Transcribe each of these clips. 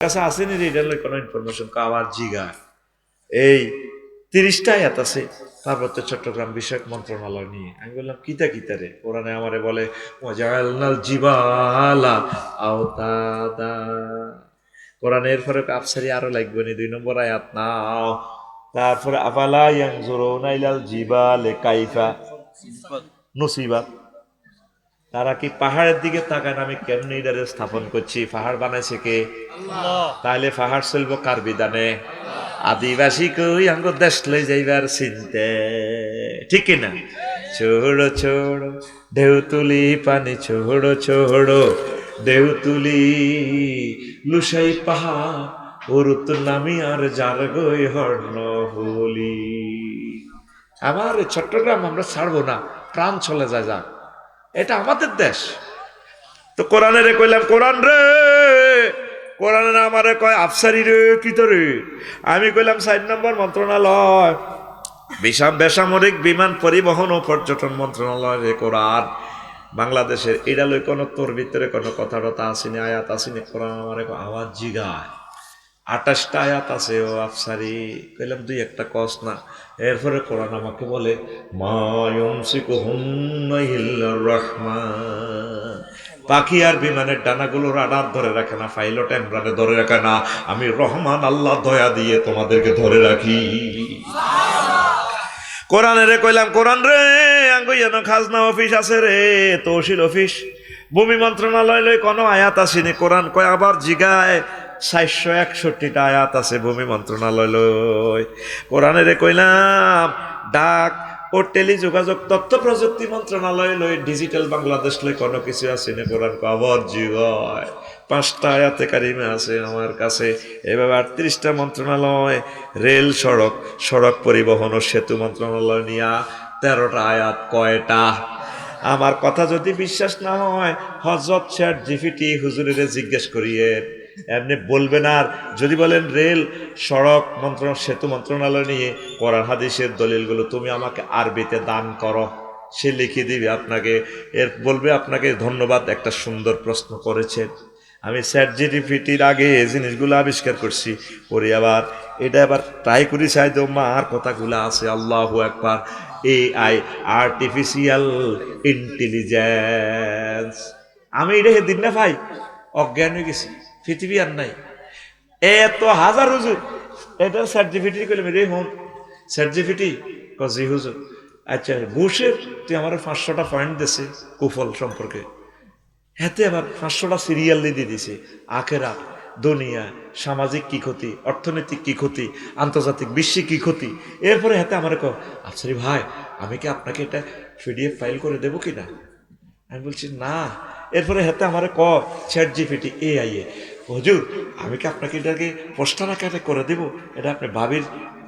কাছে আসেনি এটার কোনো ইনফরমেশন আবার জিগা এই 30টা আয়াত আছে পার্বত্য চট্টগ্রাম বিষয়ক মন্ত্রণালয় নিয়ে। আমি বললাম কিতা কিতা রে? কোরআনে আমারে বলে ওয়াজালনাল জিবালা আওতাদা। কোরআনের পরে আফসারি আরো লাগবে নি 2 নম্বর আয়াত নাও। তারপরে আফালা ইয়ানজুরুনা ইলাল জিবালি কাইফা নুসিবাত। তারা কি পাহাড়ের দিকে তাকান আমি কেমনি এটারে স্থাপন করছি? পাহাড় বানাইছে কে? আল্লাহ। তাহলে পাহাড় চলবো কার বিধানে? আদিবাসী কই আঙ্গ দেশ লই যাইবার চিনতে, ঠিক কিনা? ছোড়ো ছোড়ো ঢেউ তুলি পানি, ছোড়ো ছোড়ো ঢেউ তুলি লুসাই পাহাড় ওরুত নামি আর যার গই হর্ণ হলি। আমার চট্টগ্রাম আমরা ছাড়বো না, প্রাণ চলে যায় যাক, এটা আমাদের দেশ। তো কোরআনে রে কইলাম কোরআন রে, কোরআনে না আমারে কয় আফসারি রে কি রে? আমি কইলাম 4 নম্বর মন্ত্রণালয় বেসামরিক বিমান পরিবহন ও পর্যটন মন্ত্রণালয় রে কোরআন বাংলাদেশের এটা লই কোনো তোর ভিতরে কোনো কথা টথা আসেনি, আয়াত আসেনি। কোরআন আমারে আওয়াজ জিগায় 28টা আয়াত আছে ও আফসারি। কইলাম 2-1টা কস না। এরপরে কোরআন আমাকে বলে মা ইউমসিকুহুন্না ইল্লার রহমান। পাখি আর বিমানের ডানাগুলো রাডার ধরে রাখে না, পাইলট এমরানে ধরে রাখে না, আমি রহমান আল্লাহ দয়া দিয়ে তোমাদেরকে ধরে রাখি। কোরআনে রে কইলাম কোরআন রে আঙ্গুইয়ানো খাজনা অফিস আছে রে, তহসিল অফিস, ভূমি মন্ত্রণালয় লই কোনো আয়াত আসেনি। কোরআন কয় আবার জিগায় 461টা আয়াত আছে ভূমি মন্ত্রণালয় লই। কোরআনে রে কইলাম ডাক ও টেলিযোগাযোগ তথ্য প্রযুক্তি মন্ত্রণালয় লই, ডিজিটাল বাংলাদেশ লই কোনো কিছু আসেনি। কোরআন কয় আবার জিগায় 5টা আয়াতে কারিমে আছে আমার কাছে। এভাবে 38টা মন্ত্রণালয়, রেল সড়ক সড়ক পরিবহন ও সেতু মন্ত্রণালয় নিয়া 13টা আয়াত। কয়টা? আমার কথা যদি বিশ্বাস না হয় হযরত চ্যাটজিপিটি হুজুরের জিজ্ঞেস করিয়ে, এমনি বলবেন। আর যদি বলেন রেল সড়ক মন্ত্রণালয় সেতু মন্ত্রণালয় নিয়ে কোরআন হাদিসের দলিলগুলো তুমি আমাকে আরবিতে দান করো, সে লিখে দিবে আপনাকে। এর বলবে আপনাকে ধন্যবাদ, একটা সুন্দর প্রশ্ন করেছেন। আমি চ্যাটজিপিটির আগে এই জিনিসগুলো আবিষ্কার করছি, পরে আবার এটা আবার ট্রাই করি চাই তো মার কথাগুলো আছে। আল্লাহু আকবার। AI artificial intelligence. আমি এটা সেদিন না ভাই অজ্ঞান হয়ে গেছি, পৃথিবী আর নাই। এত হাজার হুজুর এটা চ্যাটজিপিটি করলাম রে হন চ্যাটজিপিটি জি হুজুর। আচ্ছা বুশের তুই আমার 500টা পয়েন্ট দিছে কুফল সম্পর্কে, হাতে আবার 500টা সিরিয়াল দিয়ে দিছে। আখেরাত, দুনিয়া, সামাজিক কি ক্ষতি, অর্থনৈতিক কি ক্ষতি, আন্তর্জাতিক বিশ্বে কি ক্ষতি। এরপরে হাতে আমার কো আফসারি ভাই আমি কি আপনাকে এটা PDF ফাইল করে দেবো কিনা? আমি বলছি না। এরপরে হাতে আমার ক চ্যাটজিপিটি AI এ হুজুর আমি কি আপনাকে এটাকে পোস্টার আকারে করে দেবো, এটা আপনি ভাবির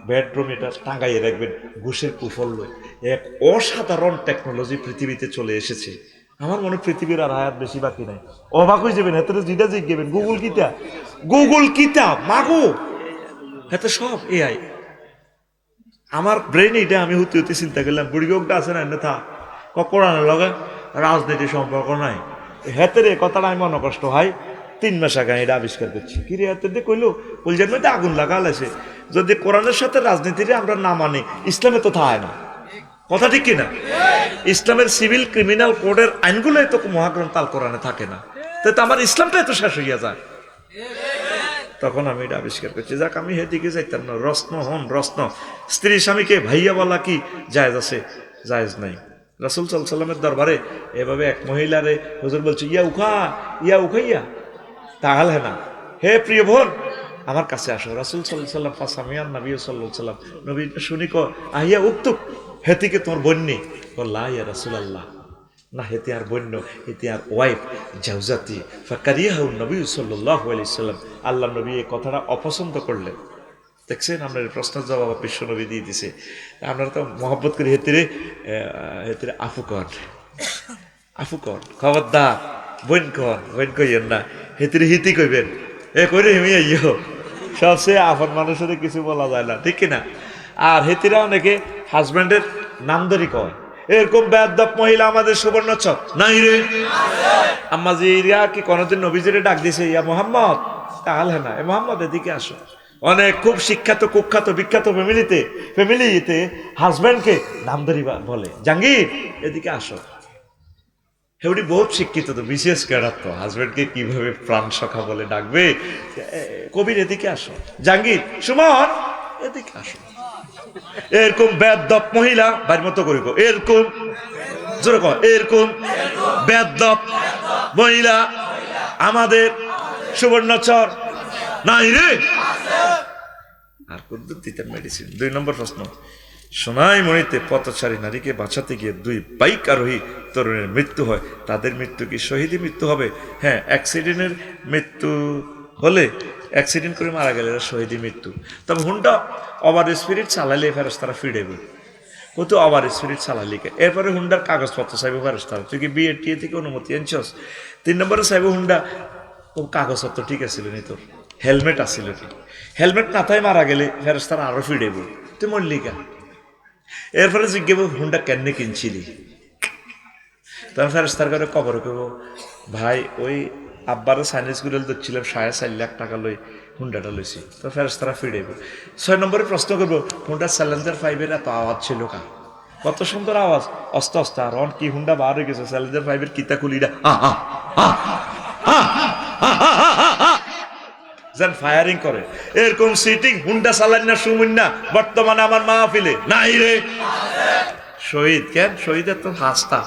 বেডরুম এটা টাঙ্গাইয়ে রাখবেন। ঘুষের কুফল লয়। এক অসাধারণ টেকনোলজি পৃথিবীতে চলে এসেছে। আমার মনে পৃথিবীর আর আয়াত বেশি বাকি নাই। অবাক হয়ে যাবেন, হাতে যেটা জিজ্ঞেবেন গুগল কিতা মাগো, হাতে সব AI। আমার ব্রেন এটা আমি হতে হতে চিন্তা করলাম বুড়িগোগটা আছে না এনে কোরআনের লগে রাজনীতির সম্পর্ক নাই। হেতের এ কথাটা আমি মনে কষ্ট হয় 3 মাস আগে এটা আবিষ্কার করছি। কি রে হাতে দিয়ে কইলো বলছেন মধ্যে আগুন লাগালেছে। যদি কোরআনের সাথে রাজনীতির আমরা না মানি ইসলামে তো থায় না, কথা ঠিক কিনা? ইসলামের সিভিল ক্রিমিনাল কোডের আইনগুলোই তো মহাগ্রন্থ আল কোরআনে থাকে না, তো আমার ইসলামটাই তো শেষ হইয়া যায়। তখন আমি এটা আবিষ্কার করছি। যাক আমি হেদিকে যাইতাম না। রত্ন হন রত্ন, স্ত্রী স্বামীকে ভাইয়া বলা কি জায়েজ আছে? জায়েজ নাই। রাসূল সাল্লাল্লাহু আলাইহি ওয়াসাল্লামের দরবারে এভাবে এক মহিলারে হুজুর বলছে ইয়া উখাইয়া তাহলে না, হে প্রিয় বোন আমার কাছে আসো। রাসূল সাল্লাল্লাহু আলাইহি ওয়াসাল্লাম ফাসামিয়ান নবী সাল্লাল্লাহু আলাইহি ওয়াসাল্লাম, নবী শুনি কো আহিয়া উক্তুক, হেতিকে তোমার বন্যি লা ইয়া রাসূলুল্লাহ, না হেতে আর বন্য, হেতে আর ওয়াইফ জাউজাতি ফাকারিয়াহু নবী সাল্লাল্লাহু আলাইহি ওয়াসাল্লাম। আল্লাহ নবী এই কথাটা অপছন্দ করলেন। দেখছেন আমরা প্রশ্নের জবাব বিশ্ব নবী দিয়ে দিছে। আমরা তো মহব্বত করি হেতিরে আফু কর খবরদার, বোন কইয়েন না, হেতিরে হিতি কইবেন। এ কইরে হিমি আইও, সবচেয়ে আপন মানুষের কিছু বলা যায় না, ঠিক কিনা? আর হেতিরা অনেকে হাজব্যান্ডের নাম ধরি কয়। এরকম বেয়াদব মহিলা আমাদের সুবর্ণচর নাই রে? আম্মাজিরা কি কোনদিন নবীজিরে ডাক দিছে ইয়া মোহাম্মদ? তাহলে না এ মোহাম্মদ এদিকে আসো। অনেক খুব শিক্ষিত কুখ্যাত বিখ্যাত ফ্যামিলিতে হাজব্যান্ডকে নামদারি বলে, জাহাঙ্গীর এদিকে আসো। হেউডি বহুত শিক্ষিত তো, বিশেষ ক্যাডার তো, হাজব্যান্ডকে কিভাবে প্রাণ সখা বলে ডাকবে। কবির এদিকে আসো, জাহাঙ্গীর সুমন এদিকে আসো। এরকম বেদপ মহিলা বাড়ির মতো করি, এরকম জোরে কর, এরকম বেদপ মহিলা আমাদের সুবর্ণচর নাই রে। আর কুদ্দুর দিতেন মেডিসিন। 2 নম্বর প্রশ্ন, সোনাইমণিতে পথচারী নারীকে বাঁচাতে গিয়ে 2 বাইক আরোহী তরুণের মৃত্যু হয়, তাদের মৃত্যু কি শহীদী মৃত্যু হবে? হ্যাঁ, অ্যাক্সিডেন্টের মৃত্যু হলে, অ্যাক্সিডেন্ট করে মারা গেলে শহীদী মৃত্যু। তবে হুন্ডা ওভার স্পিরিট চালালে ফেরেশতারা ফিরেবে, কত ওভার স্পিরিট চালালে। এরপরে হুন্ডার কাগজপত্র চাইব ফেরেশতারা, তুই কি বিয়ে টিয়ে থেকে অনুমতি আনছস? 3 নম্বরে চাইব হুন্ডা কাগজপত্র ঠিক আছিল নি, তোর হেলমেট আছিল কি? হেলমেট না থাই মারা গেলে ফেরেশতারা আরো ফিরেব, তুই মল্লিকা। এরপরে জিজ্ঞেব হুন্ডা কেন কিনছিলি? তখন ফেরেশতার করে কবর কেব, ভাই ওই আব্বারও সাইনিজ গুলো দেখছিলাম 4.5 লাখ টাকা লই হুন্ডাটা লইছি। তো ফেরেশতারা ফিরেব। 6 নম্বরে প্রশ্ন করবো, হুন্ডা চ্যালেঞ্জার 5-এর এত আওয়াজ ছিল কা? কত সুন্দর আওয়াজ, অস্তে অস্তে। আর অন কি হুন্ডা বার হয়ে গেছে, চ্যালেঞ্জার 5-এর কিতা খুলিটা যেন ফায়ারিং করে, এরকম সিটিং হুন্ডা চালান না সুমুন না বর্তমানে আমার মাহফিলে নাই রে। শহীদ কেন? শহীদের তো হাসতা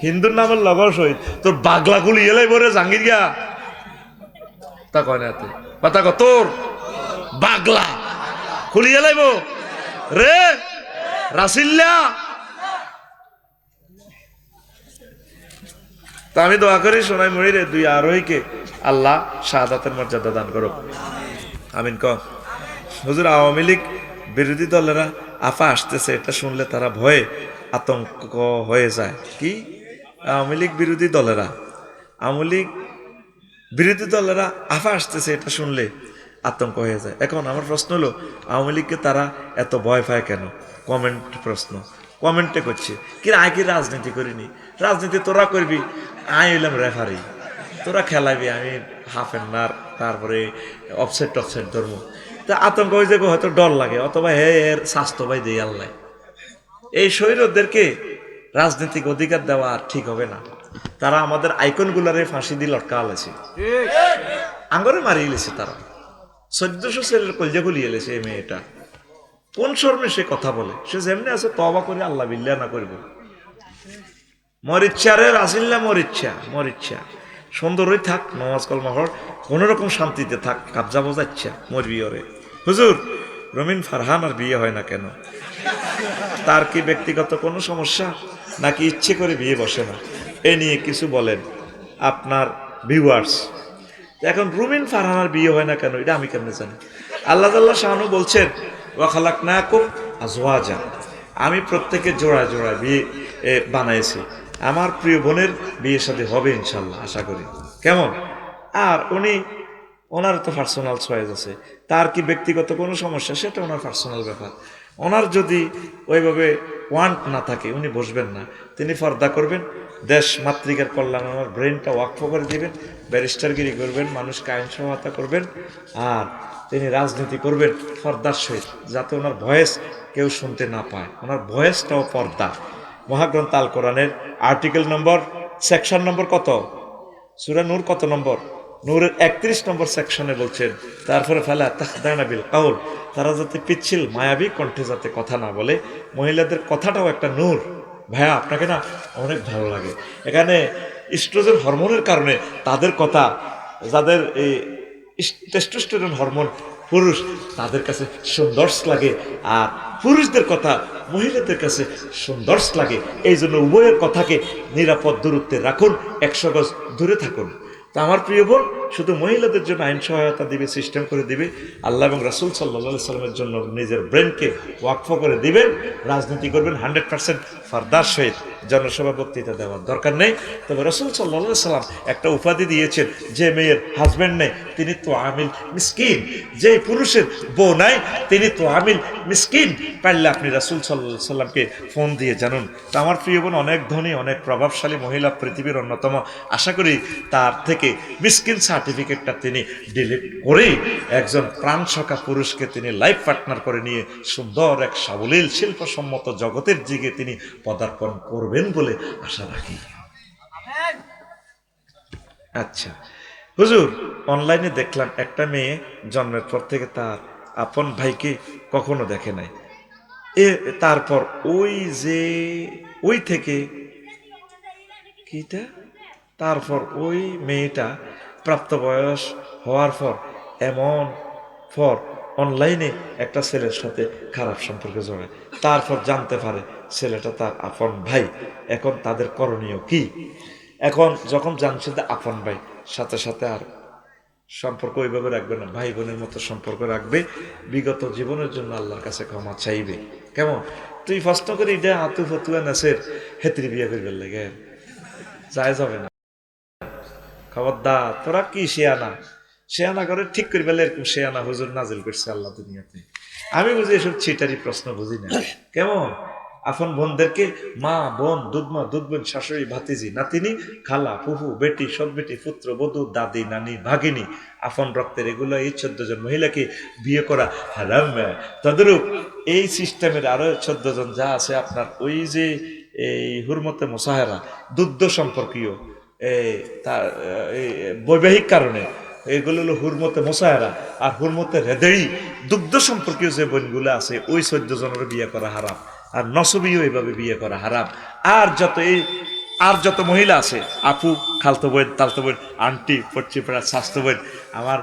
হিন্দুর নামের লগর শহীদ, তোর বাগলা গুলি এলাই বরে জাঙ্গির গিয়া তা কয় না তুই কথা ক, তোর বাগলা খুলি এলাইব রে রাসিল্লা। তা আমি দোয়া করি সোনাইমুড়ির 2 আরোহীকে আল্লাহ শাহাদাতের মর্যাদা দান করুক, আমিন ক। হুজুর, আওয়ামী লীগ বিরোধী দলেরা আফা আসতেছে এটা শুনলে তারা ভয়ে আতঙ্ক হয়ে যায়। কি? আওয়ামী লীগ বিরোধী দলেরা আফা আসতেছে এটা শুনলে আতঙ্ক হয়ে যায়। এখন আমার প্রশ্ন হলো, আওয়ামী লীগকে তারা এত ভয় পায় কেন? প্রশ্ন কমেন্টে করছে কি, আয় কি রাজনীতি করিনি? রাজনীতি তোরা করবি, আয় হইলাম রেফারি, তোরা খেলাবি, আমি হাফ এন্ড মার, তারপরে অফসাইড টফসাইড ধর্ম। তা আতঙ্ক হয়ে যাবে, হয়তো ডর লাগে, অথবা এর স্বাস্থ্য ভাই দিয়ে আল্লাহ। এই শহীদদেরকে রাজনৈতিক অধিকার দেওয়া আর ঠিক হবে না। তারা আমাদের আইকন গুলারে ফাঁসি দিয়ে লটকা আলেছে, আঙ্গরে মারিয়ে লেছে তারা। 1400 ছেলের কলজা গুলিয়ে লেছে এই মেয়েটা। কোন শর্মে সে কথা বলে? সে যেমনি আছে তওবা করে আল্লাহ বিল্লাহ না করব। মরিচ্ছা রে রাসিল্লা, মরিচ্ছা সুন্দরই থাক, নামাজ কলমা পড়, কোন রকম শান্তিতে থাক, কাবজা বোঝাচ্ছা মরবি ওরে। হুজুর, রমিন ফারহান আর বিয়ে হয় না কেন? তার কি ব্যক্তিগত কোনো সমস্যা, নাকি ইচ্ছে করে বিয়ে বসে না? এ নিয়ে কিছু বলেন আপনার ভিউয়ার্স। এখন রুমিন ফারহানার বিয়ে হয় না কেন এটা আমি কেমনে জানি? আল্লাহ তাআলা শানু বলছেন, ওয়া খালাকনাকুম আজওয়াজা, আমি প্রত্যেকের জোড়ায় জোড়ায় বিয়ে বানাইছি। আমার প্রিয় বোনের বিয়ে শাদী হবে ইনশাল্লাহ, আশা করি। কেমন? আর ওনার তো পার্সোনাল চয়েস আছে, তার কি ব্যক্তিগত কোনো সমস্যা সেটা ওনার পার্সোনাল ব্যাপার। ওনার যদি ওইভাবে ওয়ান্ট না থাকে উনি বসবেন না, তিনি পর্দা করবেন, দেশ মাতৃকার কল্যাণ, ওনার ব্রেনটা ওয়াকফ করে দিবেন, ব্যারিস্টারগিরি করবেন, মানুষকে আইন সহায়তা করবেন, আর তিনি রাজনীতি করবেন পর্দার সহিত, যাতে ওনার ভয়েস কেউ শুনতে না পায়। ওনার ভয়েসটাও পর্দা। মহাগ্রন্থ আল কোরআনের আর্টিকেল নম্বর, সেকশন নম্বর কত? সূরা নূর কত নম্বর? নূরের 31 নম্বর সেকশনে বলছেন, তারপরে ফালা তাখদানা বিল কাউল, তারা যাতে পিচ্ছিল মায়াবী কণ্ঠে যাতে কথা না বলে। মহিলাদের কথাটাও একটা নূর। ভাইয়া, আপনাকে না অনেক ভালো লাগে। এখানে ইস্ট্রোজেন হরমোনের কারণে তাদের কথা, যাদের এই টেস্টোস্টেরন হরমোন পুরুষ, তাদের কাছে সুন্দর লাগে, আর পুরুষদের কথা মহিলাদের কাছে সুন্দর লাগে। এই জন্য উভয়ের কথাকে নিরাপদ দূরত্বে রাখুন, 100 গজ দূরে থাকুন। তা আমার প্রিয় বোন শুধু মহিলাদের জন্য আইন সহায়তা দিবে, সিস্টেম করে দিবে, আল্লাহ এবং রাসূল সাল্লাল্লাহু আলাইহি সাল্লামের জন্য নিজের ব্রেনকে ওয়াকফ করে দিবেন, রাজনীতি করবেন, 100% ফারদার সহিত জনসভা বক্তৃতা দেওয়ার দরকার নেই। তবে রাসূল সাল্লাল্লাহু আলাইহি সাল্লাম একটা উপাধি দিয়েছেন, যে মেয়ের হাজবেন্ড নেই তিনি তো আমিল মিসকিন, যে পুরুষের বউ নাই তিনি তো আমিল মিসকিন। পারলে আপনি রাসূল সাল্লাল্লাহু আলাইহি সাল্লামকে ফোন দিয়ে জানুন। তো আমার প্রিয় বোন অনেক ধনী, অনেক প্রভাবশালী মহিলা, পৃথিবীর অন্যতম। আশা করি তার থেকে মিসকিন সার্টিফিকেটটা তিনি ডিলিট করে একজন প্রাণসখা পুরুষকে তিনি লাইফ পার্টনার করে নিয়ে সুন্দর এক সাবলীল শিল্পসম্মত জগতের দিকে তিনি পদার্পণ করবেন বলে আশা রাখি। আচ্ছা হুজুর, অনলাইনে দেখলাম একটা মেয়ে জন্মের পর থেকে তার আপন ভাইকে কখনো দেখে নাই, তারপর ওই থেকে কিটা তারপর ওই মেয়েটা প্রাপ্তবয়স হওয়ার পর অনলাইনে একটা ছেলের সাথে খারাপ সম্পর্কে জড়ায়, তারপর জানতে পারে ছেলেটা তার আপন ভাই। এখন তাদের করণীয় কি? এখন যখন জানছে যে আপন ভাই, সাথে সাথে আর সম্পর্ক ওইভাবে রাখবে না, ভাই বোনের মতো সম্পর্ক রাখবে, বিগত জীবনের জন্য আল্লাহর কাছে ক্ষমা চাইবে। কেমন তুই প্রশ্ন করি এটা আতু ফতুয়া নাসের হেতরি বিয়ে করবে লাগে যায় যাবে না। খবরদার, তোরা কি শেয়ানা করে ঠিক করি বলে এরকম শেয়ানা হুজুর নাজিল করছে আল্লাহ দুনিয়াতে। আমি বুঝি এসব ছিটারি প্রশ্ন বুঝি না। কেমন আপন বোনদেরকে মা, বোন, দুধমা, দুধবোন, শাশুড়ি, ভাতিজি, নাতিনি, খালা, ফুফু, বেটি, সব বেটি, পুত্র, বধূ, দাদি, নানি, ভাগিনী, আপন রক্তের এগুলো এই 14 জন মহিলাকে বিয়ে করা হারাম। তদরূপ এই সিস্টেমের আরো 14 জন যা আছে আপনার ওই যে এই হুরমতে মুসাহারা দুগ্ধ সম্পর্কীয় তার বৈবাহিক কারণে এগুলো হলো হুরমতে মোসায়রা, আর হুরমতে রেদেই দুগ্ধ সম্পর্কীয় যে বোনগুলো আছে ওই 14 জনের বিয়ে করা হারাম, আর নসবীয় এইভাবে বিয়ে করা হারাম। আর যত মহিলা আছে আপু, খালতো বোন, তালতো বোন, আন্টি, পড়ছি পড়া, স্বাস্থ্য বোন, আমার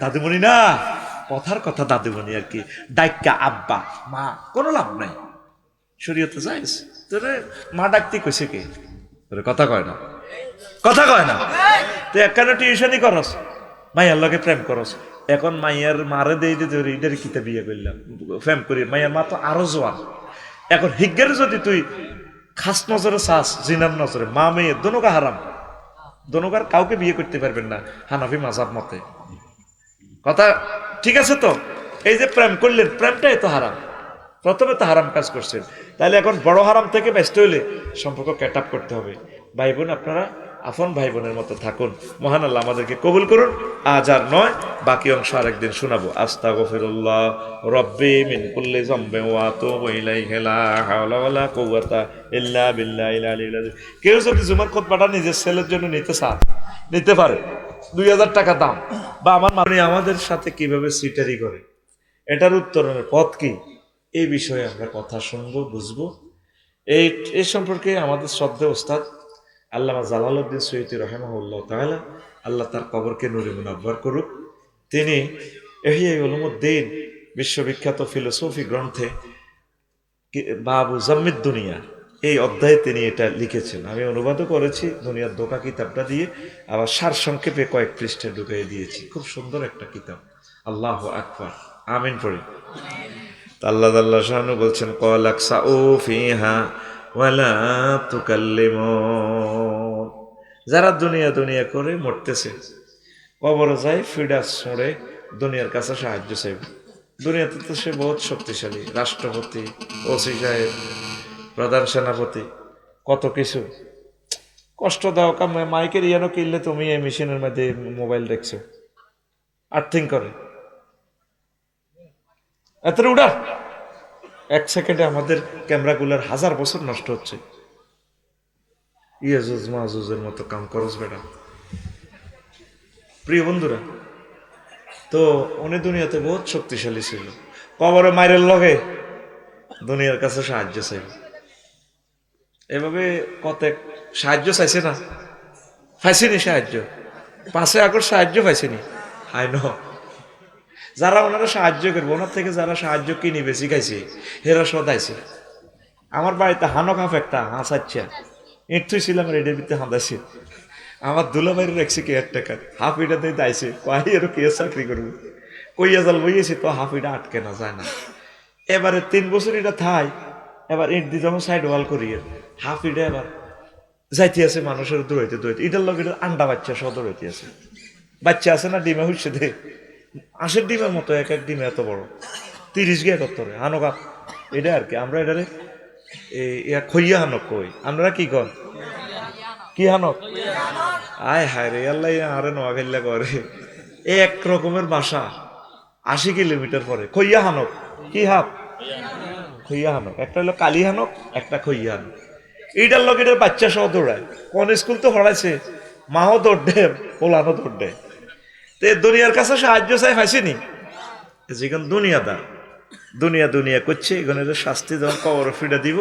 দাদুমণি না, কথার কথা দাদুমণি আর কি, ডাইকা আব্বা মা, কোনো লাভ নাই, শরীয়তে যাইস তোরে মা ডাকতে কইছে কে, তোরে কথা কয় না তুই একখানে টিউশনই করস, মাইয়ার লগে প্রেম করস। এখন মাইয়ার মারে দেই ইডের কিতা বিয়ে করলাম প্রেম করি, মাইয়ার মা তো আরো জোয়ান। এখন হিজ্ঞের যদি তুই খাস নজরে চাস, জিনার নজরে, মা মেয়ে দোনোকা হারাম, দোনোকার কাউকে বিয়ে করতে পারবেন না হানাফি মাযহাব মতে। কথা ঠিক আছে তো? এই যে প্রেম করলেন, প্রেমটাই তো হারাম, প্রথমে তো হারাম কাজ করছেন, তাহলে এখন বড় হারাম থেকে ব্যস্ত হইলে সম্পর্ক ক্যাট আপ করতে হবে। ভাই বোন আপনারা আপন ভাই বোনের মতো থাকুন। মহান আল্লাহ আমাদেরকে কবুল করুন। আজ আর নয়, বাকি অংশ আরেকদিন শোনাবো। আস্তাগফিরুল্লাহ রব্বি মিন কুল্লি যামবিন ওয়া আতুবু ইলাইহি লা হাওলা ওয়ালা কুওয়াতা ইল্লা বিল্লাহিল আলিয়্যিল আযীম। কেউ যদি জুমার খুতবাটা নিজের ছেলের জন্য নিতে পারে, 2000 টাকা দাম, বা আমার আমাদের সাথে কিভাবে সিটারি করে, এটার উত্তরণের পথ কি, এই বিষয়ে আমরা কথা শুনবো, বুঝবো। এই সম্পর্কে আমাদের শ্রদ্ধেয় ওস্তাদ আল্লামা জালালউদ্দিন সৈয়দী রাহিমাহুল্লাহ তাআলা, আল্লাহ তার কবরকে নূরে মুনাব্বর করুক। তিনি ইহইয়া উলুমুদ্দিন বিশ্ববিখ্যাত ফিলোসফি গ্রন্থে বাবু জাম্মিদ দুনিয়া এই অধ্যায়ে তিনি এটা লিখেছেন। আমি অনুবাদও করেছি দুনিয়ার দোকা কিতাবটা দিয়ে, আবার সারসংক্ষেপে কয়েক পৃষ্ঠা ঢুকিয়ে দিয়েছি। খুব সুন্দর একটা কিতাব। আল্লাহু আকবার, আমিন পড়ি। আল্লাহ তাআলা শানু বলছেন, ক্বালাকসাউ ফিহা ওয়ালা তুকাল্লিমুন। যারা দুনিয়া করে মরতেছে, কবরে যায় ফিডা ছড়ে দুনিয়ার কাছে সাহায্য চাইবে। দুনিয়াতে তো সে বহুত শক্তিশালী, রাষ্ট্রপতি, ওসি সাহেব, প্রধান সেনাপতি, কত কিছু। কষ্ট দাও কাম মাইকের ইয়ানো কিনলে তুমি এই মেশিনের মধ্যে মোবাইল দেখছো, আর্থিং করে এত উড়া, 1 সেকেন্ডে আমাদের ক্যামেরাগুলোর 1000 বছর নষ্ট হচ্ছে। ইয়াজুজ মাজুজের মতো কাম করস বেটা। প্রিয় বন্ধুরা, তো উনি দুনিয়াতে বহুত শক্তিশালী ছিল, কবরে মাইরের লগে দুনিয়ার কাছে সাহায্য চাইব। এভাবে কত সাহায্য চাইছে না, পাইছেনি সাহায্য, 5 আগস্ট সাহায্য পাইছেনি। হাই ন যারা ওনারা সাহায্য করবো, ওনার থেকে যারা সাহায্য কিনি বেশি খাইছে হেরা সদাইছে। আমার বাড়িতে হানক হাফ একটা হাঁস আচ্ছা ইট থুইছিলাম, রেডের ভিতরে হাঁদাইছে। আমার দুলাবাড়ি রাখছে কেয়ারটেকার, হাফ ইটা দিয়ে দাইছে, কয় এর কে চাকরি করবো, কইয়া জাল বইয়েছি তো হাফ ইটা আটকে না যায় না। এবারে 3 বছর এটা থাই এবার ইট দিয়ে যখন সাইড ওয়াল করি হাফ ইটে এবার যাইতে আছে মানুষের দৌড়াইতে দৌড়াইতে ইটার লোক এটা আন্ডা বাচ্চা সহ দৌড়াইতে আছে। বাচ্চা আছে না ডিমে হচ্ছে দে আঁশের ডিমের মতো এক এক ডিমে এত বড় 30 গিয়ে কত হানকা এটা আর কি আমরা এটারে খইয়া হানক কই আপনারা কি কন কি হানক আয় হায় রে আল্লাহ আরে নোয়াখাইলা করে এক রকমের বাসা 80 কিলোমিটার পরে খইয়া হানক কি হাফ খইয়া হানক একটা হলো কালি হানক একটা খইয়া হানক এইটার লোক এটার বাচ্চা সহ দৌড়ায় কোন স্কুল তো হরাইছে মাও দৌড় দে পোলানো দৌড় দে তে দুনিয়ার কাছে সাহায্য চাই পাইছিনি যেখান দুনিয়াদার দুনিয়া দুনিয়া করছে এখানে শাস্তি যখন কবর ফিরে দিব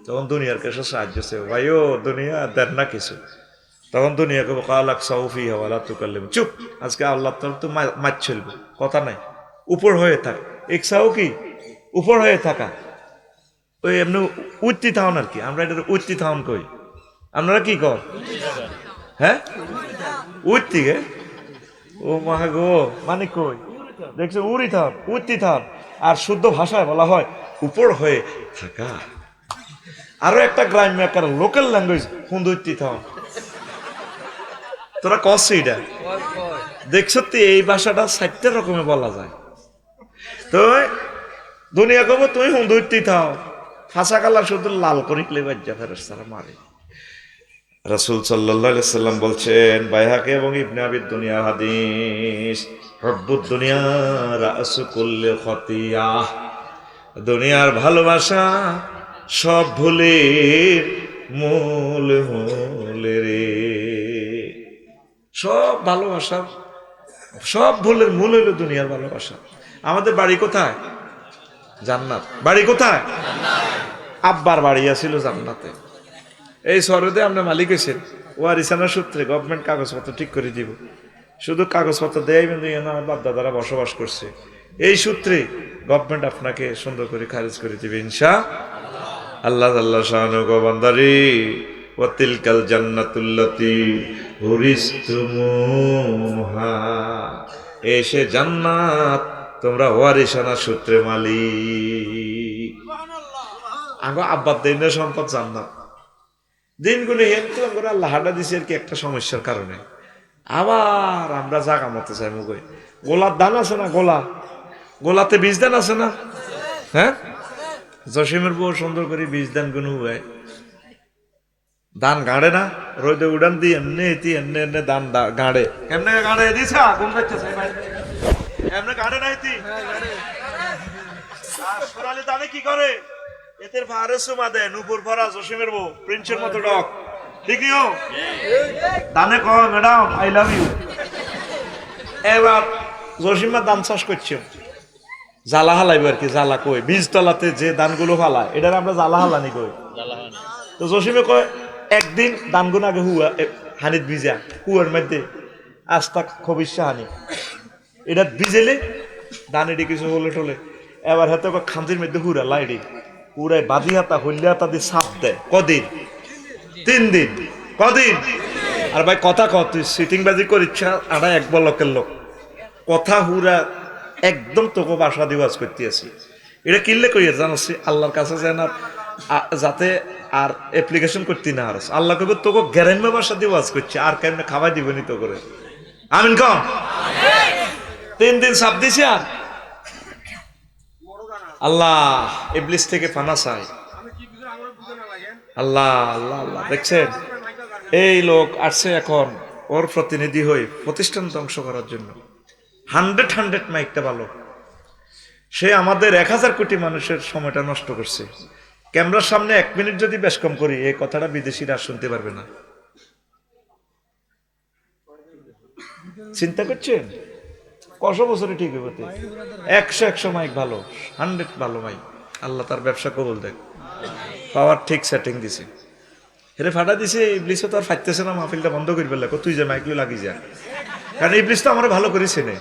তখন দুনিয়ার কাছে সাহায্য চাই ভাই ও দুনিয়া দেন না কিছু তখন দুনিয়াকে কালাক সাউফি হওয়ালা তুকাল্লিম চুপ আজকে আল্লাহ তো মাছ চলবে কথা নাই উপর হয়ে থাক একসাও কি উপর হয়ে থাকা ওই এমনি উঠতি থাউন আর কি আমরা এটা উঠতি থাউন কই আপনারা কি কর হ্যাঁ উঠতি গে ও মা গো মানে কই দেখছো উড়ি থাম উঠতি থাম আর শুদ্ধ ভাষায় বলা হয় উপর হয়ে থাকা আরো একটা গ্রাম্য একটা লোকাল ল্যাঙ্গুয়েজ হুন্দুইতি থাম তোরা কষ্ট এটা দেখছো এই ভাষাটা 4 রকমের বলা যায় তো দুনিয়া কব তুমি হুন্দুইতি থাও ফাঁসা কালা শুধু লাল করিলে বাজ্জা ফেরেশতারা মারে রাসূল সাল্লাল্লাহু আলাইহি সাল্লাম বলছেন বাইহাকি এবং ইবনে আবি দুনিয়া হাদিস রব্বুদ দুনিয়া রাসু কুল্লি খতিয়া দুনিয়ার ভালোবাসা সব ভুলের মূল হলে রে সব ভালোবাসা সব ভুলের মূল হলো দুনিয়ার ভালোবাসা আমাদের বাড়ি কোথায় জান্নাত বাড়ি কোথায় আব্বার বাড়ি আছিল জান্নাতে এই শহরে আমরা মালিক হয়েছেন ওয়ারিসানার সূত্রে গভর্নমেন্ট কাগজপত্র ঠিক করে দিব শুধু কাগজপত্র দেয় আমার বাপ দাদারা বসবাস করছে এই সূত্রে গভর্নমেন্ট আপনাকে সুন্দর করে খারিজ করে দিবে ইনশাআল্লাহ আল্লাহ শাহানু গো বান্দারে ওয়া তিলকাল জান্নাতুল্লাতী উরিসতুমুহা এসে জান্নাত তোমরা ওয়ারিসানা সূত্রে মালিক আগো আব্বার দেন সম্পদ জান্নাত দিনগুলো হেনতো করে আল্লাহ হাডা দিছে আর কি একটা সমস্যার কারণে আবার আমরা জাগা মতো চাই মুগই গোলার ধান আছে না গোলাতে বীজ ধান আছে না হ্যাঁ জসিমের বউ সুন্দর করে বীজ ধান গুলো হয় ধান গাড়ে না রোদে উড়ান দিয়ে এমনি এমনি এমনি ধান গাড়ে এমনি গাড়ে দিছা কোন করতেছে ভাই এমনি গাড়ে না এতি আর সোনালি ধানে কি করে এদের ভারে সুমা দেয় নুপুর ভরা জসিমের বউ প্রিন্সের মতো ডক ঠিক নিও দানে কয় ম্যাডাম আই লাভ ইউ এবার জসিমা ধান চাষ করছে জ্বালা হালাইব আর কি জ্বালা কই বীজতলাতে যে ধানগুলো ফালায় এটার আমরা জ্বালা হালানি কই তো জসিমে কয় একদিন ধানগুলো আগে হুয়া হানিত ভিজা হুয়ার মধ্যে আস্তা খবিসা হানি এটা ভিজেলে ধান এটি কিছু হলে টলে এবার হাতে খান্তির মধ্যে হুরা লাইডি পুরাই বাজি হাতা হইলে হাতা দিয়ে সাপ দেয় কদিন 3 দিন কদিন আর ভাই কথা তুই সিটিং বাজি করিস আড়া 1 বলকের লোক কথা হুরা একদম তোকে বাসা দিওয়াজ করতে আসি এটা কিনলে কইয়া জানাচ্ছি আল্লাহর কাছে যেন যাতে আর অ্যাপ্লিকেশন করতে না আর আল্লাহ কবে তোকে গ্যারেন্ট বাসা দিওয়াজ করছে আর কেমনে খাওয়াই দিবনি তো করে আমিন কম 3 দিন সাপ দিছি আর আল্লাহ ইবলিস থেকে পানা চাই আল্লাহ আল্লাহ আল্লাহ দেখছেন এই লোক আসছে এখন ওর প্রতিনিধি হই প্রতিষ্ঠান ধ্বংস করার জন্য 100 মাইকটা ভালো সে আমাদের 1000 কোটি মানুষের সময়টা নষ্ট করছে ক্যামেরার সামনে 1 মিনিট যদি বেশ কম করি এই কথাটা বিদেশিরা শুনতে পারবে না চিন্তা করছেন কত বছরে ঠিক হবে 100 মাইক ভালো 100 ভালো মাইক আল্লাহ তার ব্যবসা কবুল দেখ পাওয়ার ঠিক সেটিং দিছে হেরে ফাটা দিছে ইবলিসও তো আর ফাইতেছে না মাহফিলটা বন্ধ করে ফেললে তুই যে মাইকগুলো লাগি যা কারণ ইবলিস তো আমার ভালো করেছে না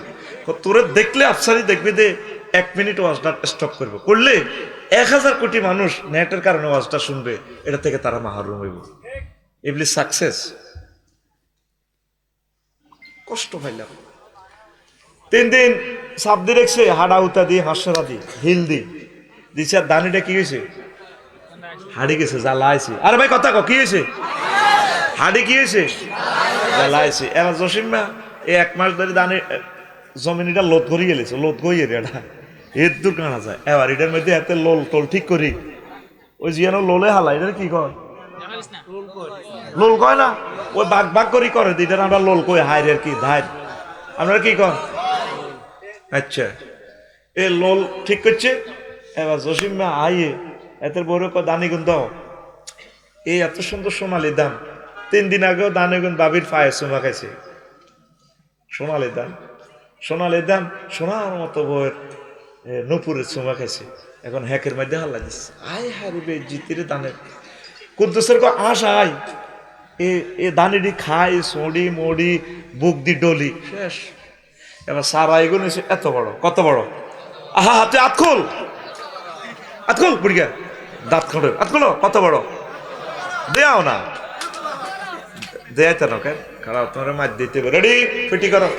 তোরে দেখলে আফসারি দেখবি দে 1 মিনিট ওয়াজটা স্টপ করবে করলে 1000 কোটি মানুষ নেটের কারণে ওয়াজটা শুনবে এটা থেকে তারা মাহরুম হইব ইবলিস সাকসেস কষ্ট পাইলাম 3 দিন সাপ দিয়ে রেখছে হাডা উতা দিয়ে হাঁসরা দিয়ে হিল দি দিছে আর দানিটা কি হয়েছে হাড়ি গেছে জ্বালাইছে। আরে ভাই কথা কি হয়েছে? হাড়ি কি হয়েছে? জ্বালাইছে। এবার জসিম মা এই 1 মাস ধরে দানে জমিনটা লোদ করি গেলেছে, লোদ করি এটা এর দূর কানা যায়। এবার এটার মধ্যে এত লোল টোল ঠিক করি ওই জিয়ানো লোলে হালা, এটা কি কয়? লোল কয় না, ওই বাঘ বাঘ করি করে এটা আমরা লোল কই। হাইরের কি ধার, আপনারা কি কন? আচ্ছা, এ লোল ঠিক করছে। এবার জসিম মা আইয়ে এতের বড় দানিগুন দাও, এই এত সুন্দর সোনালি দাম। 3 দিন আগেও দানিগুন বাবির পায়ে চুমা খাইছে। সোনালি দাম, সোনালি দাম, সোনার মতো বউয়ের নুপুরের চুমা খাইছে। এখন হ্যাকের মধ্যে হাল্লা দিচ্ছে, আয় হারিবে জিতিরে দানের কুদ্দুসের কো আশা আয় এ দানিডি খাই সড়ি মড়ি বুক দি ডলি শেষ। এবার সারা এগুন এসে এত বড়, কত বড়, আহা হাতে আতখোল আতখোল বুড়িয়া দাঁত খোঁড়ে আতখোলো, কত বড় দেও না দেয়াইতে না কেন? খারাপ তোমার মাছ দিতে হবে। রেডি পিটি করো,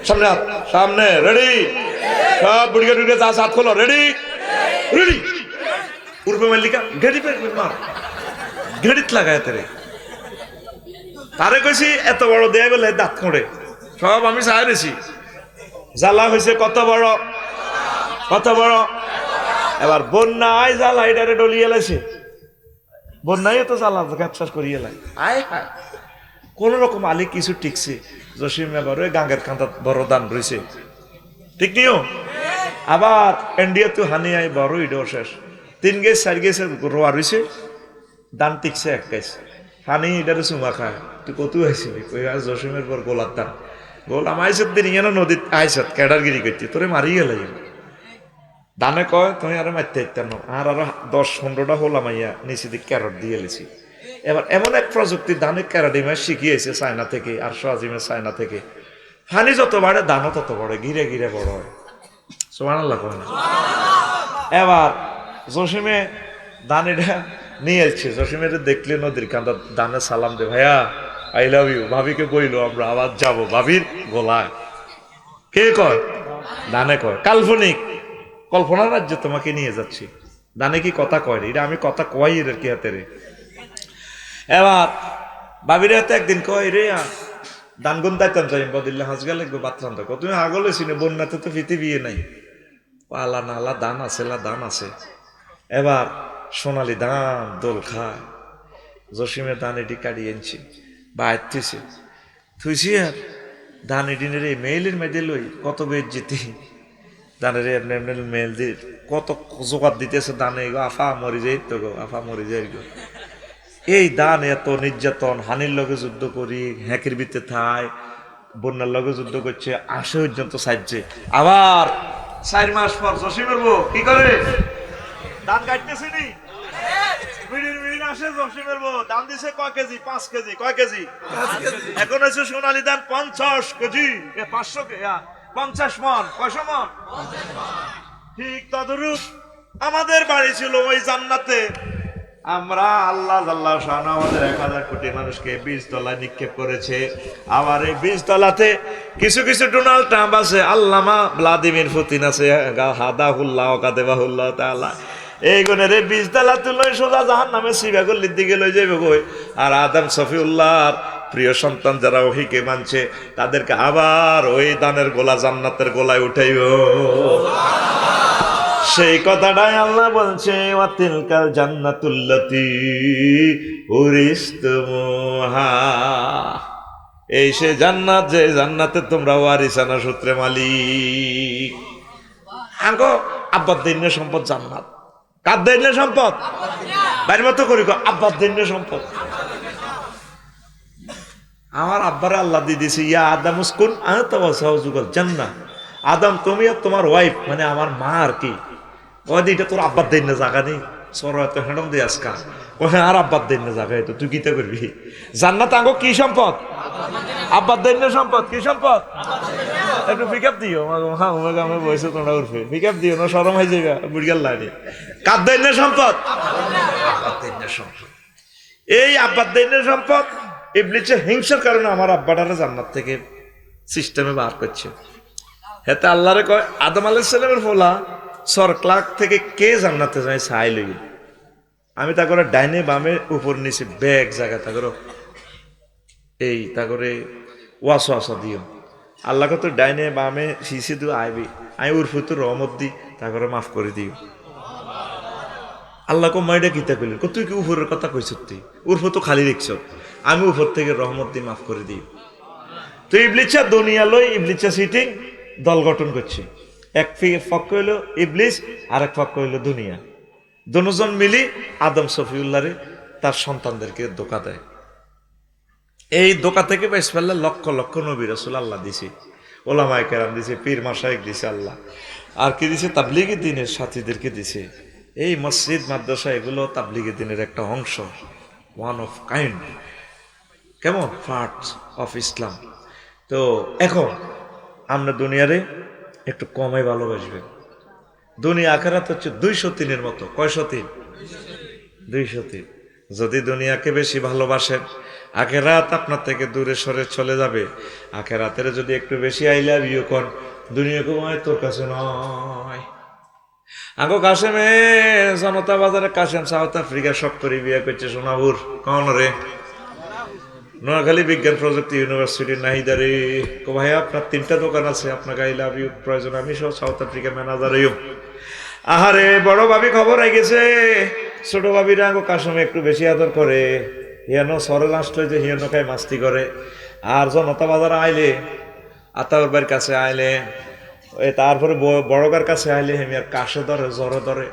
সামনে হাত, সামনে রেডি, সব বুড়িয়া টুড়িয়া যা হাত খোলো, রেডি রেডি। পূর্বে মাল্লিকা ঘেড়ি পেট মার, ঘেড়িত লাগায় তারে কইছি এত বড় দেয় বলে দাঁত খোঁড়ে। সব আমি চাই রেছি, জ্বালা হয়েছে কত বড়, কত বড়। এবার বন্যায় জ্বালা এটারে ডলিয়ে এলাইছে, বন্যায় তো জ্বালা গ্যাপসাস করিয়ে এলাই। আয় হায়, কোন রকম আলি কিছু টিকছে। জসিম এবার ওই গাঙ্গের কাঁদা বড় দান রয়েছে, ঠিক নিও। আবার ইন্ডিয়া তো হানি আই বড় ইডো শেষ, 3 গেছ 4 গেছে রোয়া রয়েছে, দান টিকছে 1 গেছ। হানি এটারে চুমা খায়। তুই কত আইসিলি? কই আর জসিমের পর গোলার দান, গোল আমাইছত দিন ইয়ানো নদীত আইসত ক্যাডারগিরি করছি, তোরে মারি গেল। দানে কয় তুমি আরো মারতে ইত্যান্ন, আর আরো 10-15টা হলাম আইয়া নিচে দিক ক্যারট দিয়ে এলেছি। এবার এমন এক প্রযুক্তি দানে ক্যারাডিমা শিখিয়েছে চায়না থেকে, আর সোয়াজিমে চায়না থেকে। হানি যত বাড়ে দানও তত বড়, ঘিরে ঘিরে বড় হয়। সুবহানাল্লাহ কয় না? এবার জসিমে দানিটা নিয়ে এলছে, জসিমের দেখলে নদীর কান্দা দানে সালাম দে, ভাইয়া আই লাভ ইউ। ভাবিকে বইলো আমরা আবার যাবো ভাবির গোলায়। কে কয়? দানে কয়। কাল্পনিক কল্পনার রাজ্যে তোমাকে নিয়ে যাচ্ছি। দানে কি কথা কয় রে? এটা আমি কথা কয় এর কি হাতে রে। এবার ভাবির হাতে একদিন কয় রে দানগুন দাইতাম যাই বদিল্লা হাজগা লাগবে বাত্রান থাকো, তুমি আগলে চিনে বন্যাতে তো ফিতে বিয়ে নাই, আল্লাহ না আল্লাহ দান আছে, দান আছে। এবার সোনালি দান দোল খায়, জসিমের দান এটি কাটিয়ে এনেছি বাইর থুইছে, থুইছি আর দান এডিনের এই মেইলের মেয়েদের লই কত বেদ জিতি। দানের এমনি এমনি মেল দিয়ে কত জোগাড় দিতেছে দানে, গো আফা মরি যাই তো গো, আফা মরি যাই গো। এই দান এত নির্যাতন, হানির লগে যুদ্ধ করি, হ্যাকের ভিতরে থাই, বন্যার লগে যুদ্ধ করছে, আসে পর্যন্ত সাজছে। আবার 4 মাস পর জসিমের বউ কি করে? দান কাটতেছে নি, মিনিট আসে জসিমের বউ দান দিছে কয় কেজি? 5 কেজি। কয় কেজি? 5 কেজি। এখন হচ্ছে সোনালী দান 50 কেজি, 500 50 মন। কয়শো মন? ঠিক তদরূপ আমাদের বাড়ি ছিল ওই জান্নাতে। আমরা আল্লাহ আল্লাহ শানা আমাদের 1000 কোটি মানুষকে 20 তলায় নিক্ষেপ করেছে। আবার এই 20 তলাতে কিছু কিছু ডোনাল্ড ট্রাম্প আছে, আল্লামা ভ্লাদিমির পুতিন আছে, হাদাহুল্লাহ কাদেবাহুল্লাহ তাআলা। এই গুণের 20 তলা তুলই সোজা জাহান্নামে সিবাগল্লির দিকে লই যাইবে কই। আর আদম সফিউল্লাহর প্রিয় সন্তান যারা ওহিকে মানছে তাদেরকে আবার ওই দানের গোলা জান্নাতের গোলায় উঠাইব। সেই কথাটাই আল্লাহ বলছে, ওয়াতিলকাল জান্নাতুল্লাতী উরিসতুমুহা, এই সে জান্নাত যে জান্নাতে তোমরা ওয়ারিসানা সূত্রে মালিক। আঙ্গো আব্বার দৈন্য সম্পদ জান্নাত। কার দৈন্য সম্পদ? বাইর মতো করি আব্বার দৈন্য সম্পদ। আমার আব্বারে আল্লাহ দিয়ে দিয়েছে, ইয়া আদম উসকুন আনতা ওয়া যাওজুকাল জান্নাহ। আদম তুমি আর তোমার ওয়াইফ মানে আমার মা আর কি, ওই এটা তোর আব্বার দেন না জায়গা নেই, সর এত হেঁটম দিয়ে আজকা ও হ্যাঁ আর আব্বার দেন না জায়গা, তো তুই কিতা করবি? জান্নাত আঙ্গো কি সম্পদ? আব্বার দেন না সম্পদ। কি সম্পদ? একটু পিক আপ দিও, হ্যাঁ আমি বসে তোমরা উঠবে, পিক আপ দিও না সরম হয়ে যাবে বুড়িয়াল লাগে। কার দেন না সম্পদ? আব্বার দেন না সম্পদ। এই আব্বার দেন না সম্পদ ইবলিসের হিংসার কারণে আমার আব্বাটারে জান্নাত থেকে সিস্টেমে বার করছে। হেতে আল্লাহরে কয় আদম আলাইহিস সালামের ফলা সরক্লাক থেকে কে জান্নাতে যায় চাই লই। আমি তা করে ডাইনে বামে উপর নিচে ব্যাগ জায়গা তা করে এই তা করে ওয়াসো আসা দিও আল্লাহ কত ডাইনে বামে শিশি দিও আইবি আমি ওর ফুতু রহমত দি তা করে মাফ করে দিও আল্লাহ কো মাইডা কিতা কইল তুই কি উপরের কথা কইছ তুই ওর ফুতু খালি দেখছ আমি উপর থেকে রহমত দি মাফ করে দিই তো ইবলিসা দুনিয়া লই ইবলিসা সিটিং দল গঠন করছে এক পক্ষ হইল ইবলিস আর এক পক্ষ হইল দুনিয়া দুজন মিলি আদম সফিউল্লাহরে তার সন্তানদেরকে ধোঁকা দেয় এই ধোঁকা থেকে বেশ ফেললে লক্ষ লক্ষ নবী রাসূল আল্লাহ দিছে ওলামায়ে কেরাম দিছে পীর মাশায়েখ দিছে আল্লাহ আর কি দিছে তাবলীগী দ্বীনের সাথীদেরকে দিছে এই মসজিদ মাদ্রাসা এগুলো তাবলীগী দ্বীনের একটা অংশ ওয়ান অফ কাইন্ড কেমন পার্ট অফ ইসলাম তো এখন আমরা দুনিয়ারে একটু কমই ভালোবাসবেন দুনিয়া আখিরাত হচ্ছে 203 মতো কয়শো 3 203 যদি দুনিয়াকে বেশি ভালোবাসেন আখিরাত আপনার থেকে দূরে সরে চলে যাবে আখিরাতের যদি একটু বেশি আই লাভ ইউ কোন দুনিয়াকে ময় তোর কাছে নয় আগো কাশেমে জনতা বাজারে কাশেম সাউথ আফ্রিকা শখ করে বিয়ে করছে সোনাপুর কোন রে নোয়াখালী বিজ্ঞান প্রযুক্তি ইউনিভার্সিটি নাহিদারে কো ভাই আপনার 3টা দোকান আছে আপনাকে আই লাভ ইউ প্রয়োজন আমি সব সাউথ আফ্রিকা ম্যানেজার হইম আহারে বড় ভাবি খবর আই গেছে ছোট ভাবিরা আগো কাশেমে একটু বেশি আদর করে হিয়ানো সরে আসলে যে হিয়ানো খায় মাস্তি করে আর জনতা বাজারে আইলে আতাউর বাড়ির কাছে আইলে তারপরে বড়গার কাছে আইলে হেমিয়ার কাশে ধরে জ্বরে ধরে